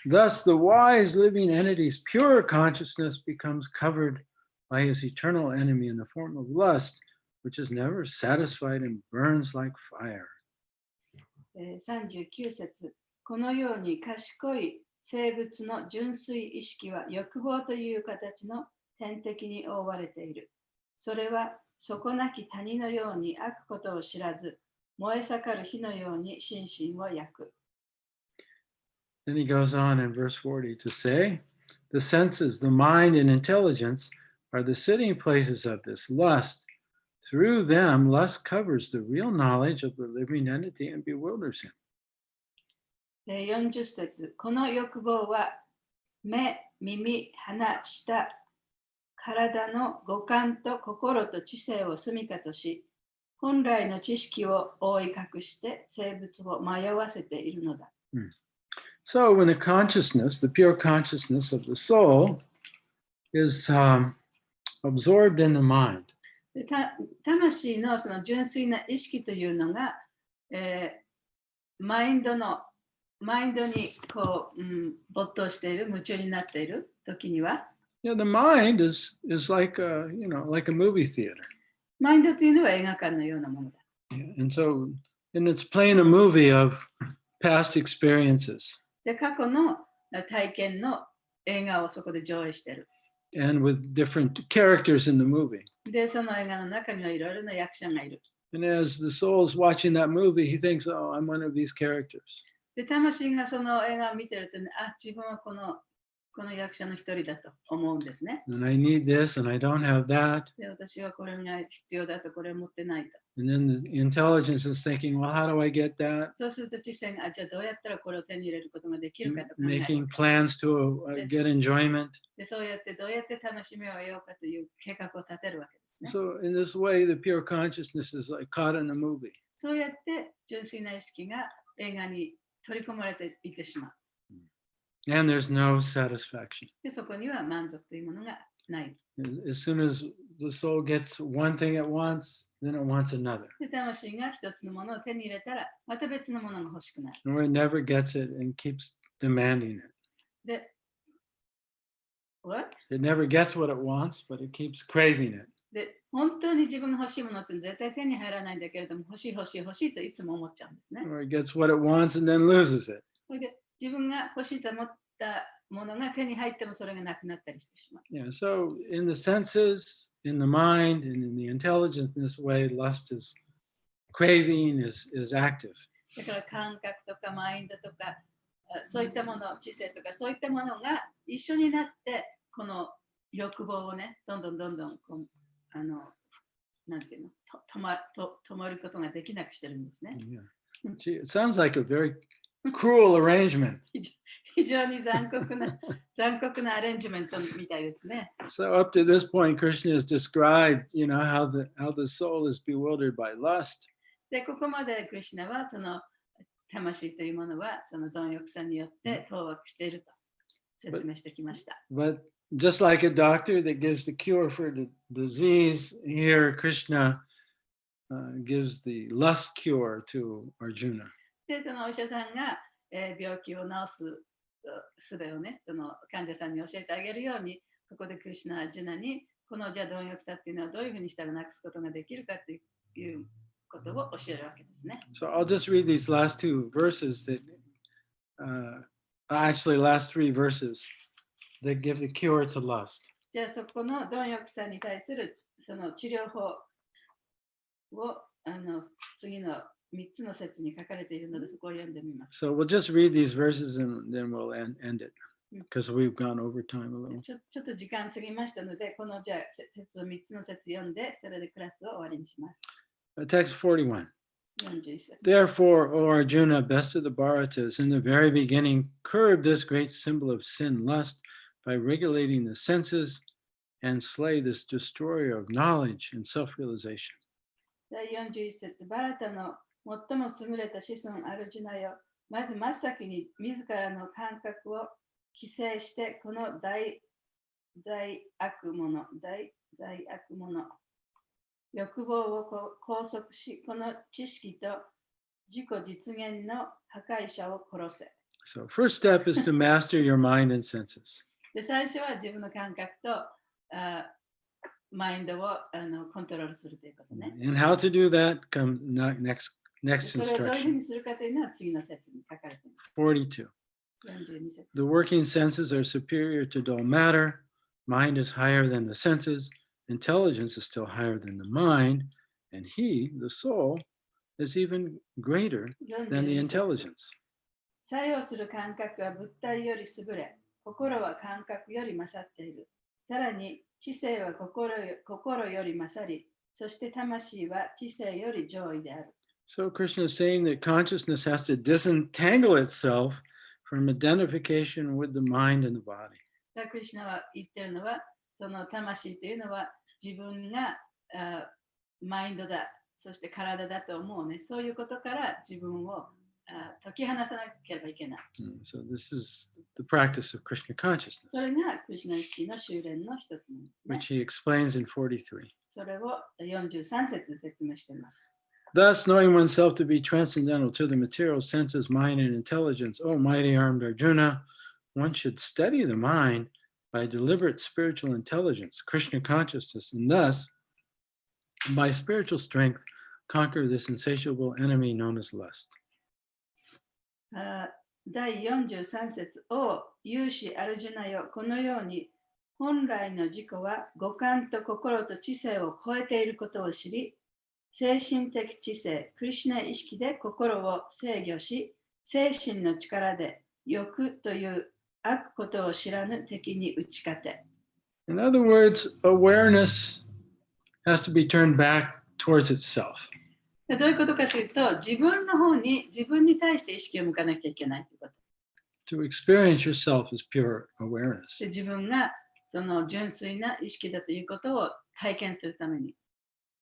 Thus, the wise living entity's pure consciousness becomes covered by his eternal enemy in the form of lust, which is never satisfied and burns like fire. 39節。このように賢い生物の純粋意識は欲望という形の天敵に覆われている。それは底なき谷のように悪ことを知らず、燃え盛る火のように心身を焼く。Then he goes on in verse 40 to say, the senses, the mind, and intelligence are the sitting places of this lust. Through them, lust covers the real knowledge of the living entity and bewilders him. 40節。この欲望は目、耳、鼻、舌、体の五感と心と知性を住みかとし、本来の知識を覆い隠して生物を迷わせているのだ。So when the consciousness, the pure consciousness of the soul is absorbed in the mind, で魂のその純粋な意識というのが、マインドにこう、没頭している、夢中になっている時には、the mind is like like a movie theater. マインドというのは映画館のようなものだ。And it's playing a movie of past experiences. で、過去の体験の映画をそこで上映している。And with different characters in the movie. で、その映画の中にはいろいろな役者がいる。And as the soul is watching that movie, he thinks, oh, I'm one of these characters. で、魂がその映画を見てるとね、自分はこの役者の一人だと思うんですね。And I need this and I don't have that. で、私はこれが必要だと、これを持ってないと。And then the intelligence is thinking, well, how do I get that? そうすると知性が、じゃあどうやったらこれを手に入れることができるかと考える。Making plans to get enjoyment. で、そうやってどうやって楽しみを得ようかという計画を立てるわけですね。So in this way, the pure consciousness is like caught in a movie. そうやって純粋な意識が映画に取り込まれていってしまう。And there's no satisfaction. で、そこには満足というものがない。As soon as the soul gets one thing it wants, then it wants another. で、魂が一つのものを手に入れたら、また別のものが欲しくなる。Or it never gets it and keeps demanding it. で、What? It never gets what it wants, but it keeps craving it. で、本当に自分の欲しいものって絶対手に入らないんだけれども、欲しいといつも思っちゃうんですね。Or it gets what it wants and then loses it. それで、自分が欲しいと思ったものが手に入ってもそれがなくなったりしてしまう。Yeah, so in the senses, in the mind, and in the intelligence, in this way, lust is craving, is active. だから感覚とかマインドとか、そういったもの、知性とか、そういったものが一緒になって、この欲望をね、どんどんこうなんていうの、止まることができなくしてるんですね。Yeah. Gee, it sounds like a very cruel arrangement. 非常に残酷なアレンジメントみたいですね。So up to this point, Krishna has described, how the soul is bewildered by lust. で、ここまでクリシュナはその魂というものはその貪欲さによって当惑していると説明してきました。But just like a doctor that gives the cure for the disease, here Krishna gives the lust cure to Arjuna. で、そのお医者さんが、病気を治す術をね、その患者さんに教えてあげるように、ここでクリシュナ・アージュナに、このじゃあ貪欲さっていうのはどういうふうにしたらなくすことができるかっていうことを教えるわけですね。So I'll just read these last two verses that, actually last three verses that give the cure to lust. じゃあそこの貪欲さに対するその治療法を次の3つの説に書かれているのでそこを読んでみます。So we'll just read these verses and then we'll end it because we've gone over time a little. ちょっと時間過ぎましたので、このじゃあ説を3つの説読んで、それでクラスを終わりにします。Text 41. 41節。Therefore, O Arjuna, best of the Bharatas, in the very beginning, curb this great symbol of sin, lust, by regulating the senses and slay this destroyer of knowledge and self-realization. 第41節。バラタの最も優れた子孫アルジュナよ、まず真っ先に自らの感覚を規制して、この大悪者、欲望を拘束し、この知識と自己実現の破壊者を殺せ。So first step is to master your mind and senses. で、最初は自分の感覚とマインドをコントロールするということね。 And how to do that come next それをどういうふう instruction. にするかというのは次の説に書かれています。 42. 42節。 The working senses are superior to dull matter. Mind is higher than the senses. Intelligence is still higher than the mind. And he, the soul, is even greater than the 42節 intelligence. 作用する感覚は物体より優れ、心は感覚より勝っている。さらに知性は心より勝り、そして魂は知性より上位である。 So Krishna is saying that consciousness has to disentangle itself from identification with the mind and the body. だからクリシュナは言ってるのは、その魂というのは自分がマインドだ、そして体だと思うね。そういうことから自分を解き放さなければいけない。So this is the practice of Krishna それ consciousness, がクリシュナ意識の修練の一つなんですね。 which he explains in 43. それを43節で説明しています。 Thus, knowing oneself to be transcendental to the material senses, mind, and intelligence, O mighty armed Arjuna, one should steady the mind by deliberate spiritual intelligence, Krishna consciousness, and thus, by spiritual strength, conquer this insatiable enemy known as lust. 第43節を有志アルジュナよ、このように本来の自己は五感と心と知性を超えていることを知り、精神的知性、クリシュナ意識で心を制御し、精神の力で欲という悪ことを知らぬ敵に打ち勝て。 In other words, awareness has to be turned back towards itself. どういうことかというと、自分の方に、自分に対して意識を向かなきゃいけないということ。 To experience yourself as pure awareness. で自分がその純粋な意識だということを体験するために。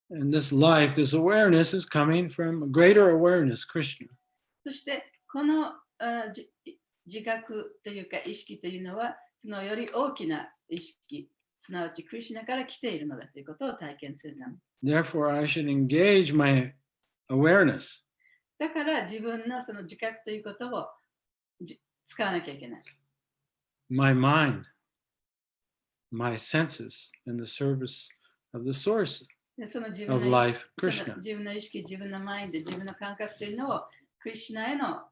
And this life, this awareness is coming from greater awareness, Krishna. そしてこの自覚というか意識というのはそのより大きな意識、すなわちクリシュナから来ているのだということを体験するため。 Therefore, I should engage my awareness だから自分のその自覚ということを使わなきゃいけない。 my mind, my senses in the service of the source でその自 of 分の life, その Krishna. 自分の意識、自分のマインド、自分の感覚というのをクリシュナへの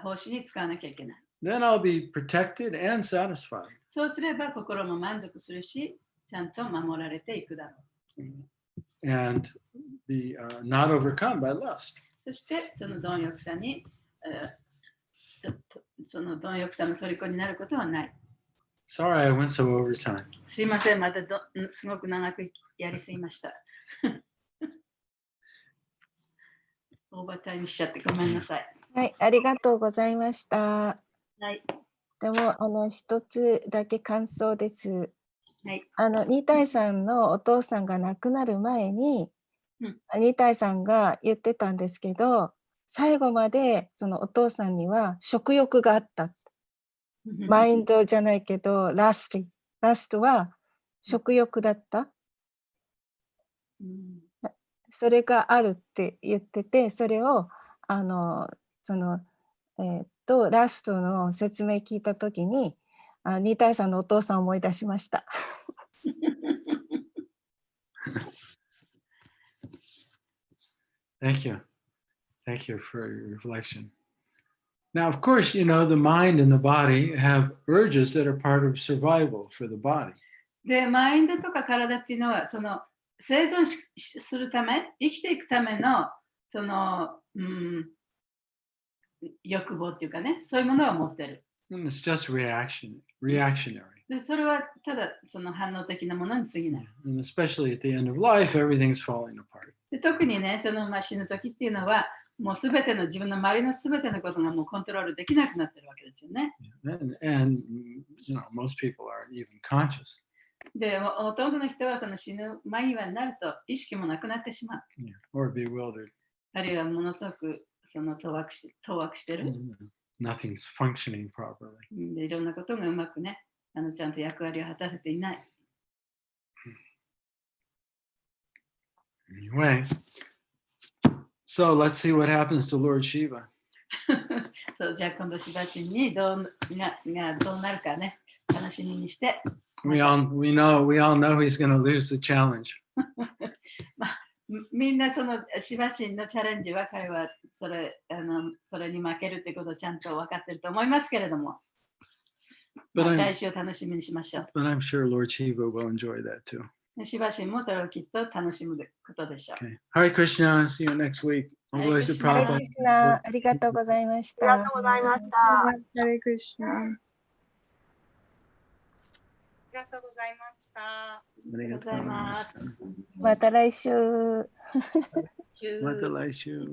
奉仕に使わなきゃいけない。 Then I'll be protected and satisfied. そうすれば心も満足するし、ちゃんと守られていくだろう。 And be not overcome by lust. そしてその貪欲さに、その貪欲さの虜になることはない。 Sorry, I went so over time. すいません、またすごく長くやりすぎました。オーバータイムしちゃってごめんなさい。はい、ありがとうございました。はい。でも一つだけ感想です。はい。二体さんのお父さんが亡くなる前に、二体さんが言ってたんですけど、最後までそのお父さんには食欲があった。マインドじゃないけど、ラストは食欲だった。それがあるって言ってて、それをラストの説明聞いたときに、二体さんのお父さんを思い出しました。Thank you. Thank you for your reflection. Now, of course, you know, the mind and the body have urges that are part of survival for the body. で、マインドとか体っていうのは、その生存するため、生きていくための、その、欲望っていうかね、そういうものを持ってる。And it's just reactionary. で、それはただその反応的なものに過ぎない。And especially at the end of life, everything's falling apart. で特にね、その死ぬ時っていうのは、もうすべての自分の周りのすべてのことがもうコントロールできなくなってるわけですよね。And you know, most people aren't even conscious. で、ほとんどの人はその死ぬ間際になると意識もなくなってしまう。Or bewildered. あるいはものすごくその当惑してる。Nothing's functioning properly. で、いろんなことがうまくね、ちゃんと役割を果たせていない。Anyway, so let's see what happens to Lord Shiva. そうじゃあ今度しばしにどうなるかね、楽しみにして。We all know he's going to lose the challenge. みんなそのしばしのチャレンジは彼はそれに負けるってことをちゃんと分かってると思いますけれども、来週を楽しみにしましょう。But I'm sure Lord Shiva will enjoy that too. しばしもそれをきっと楽しむことでしょう。Okay. Hare Krishna. See you next week. All the way to ハレ Prabhupada. クリシナ、ありがとうございましありがとた。うございました。ハレクリシナ。ありがとうございました。ありがとうございます。また来週。また来週。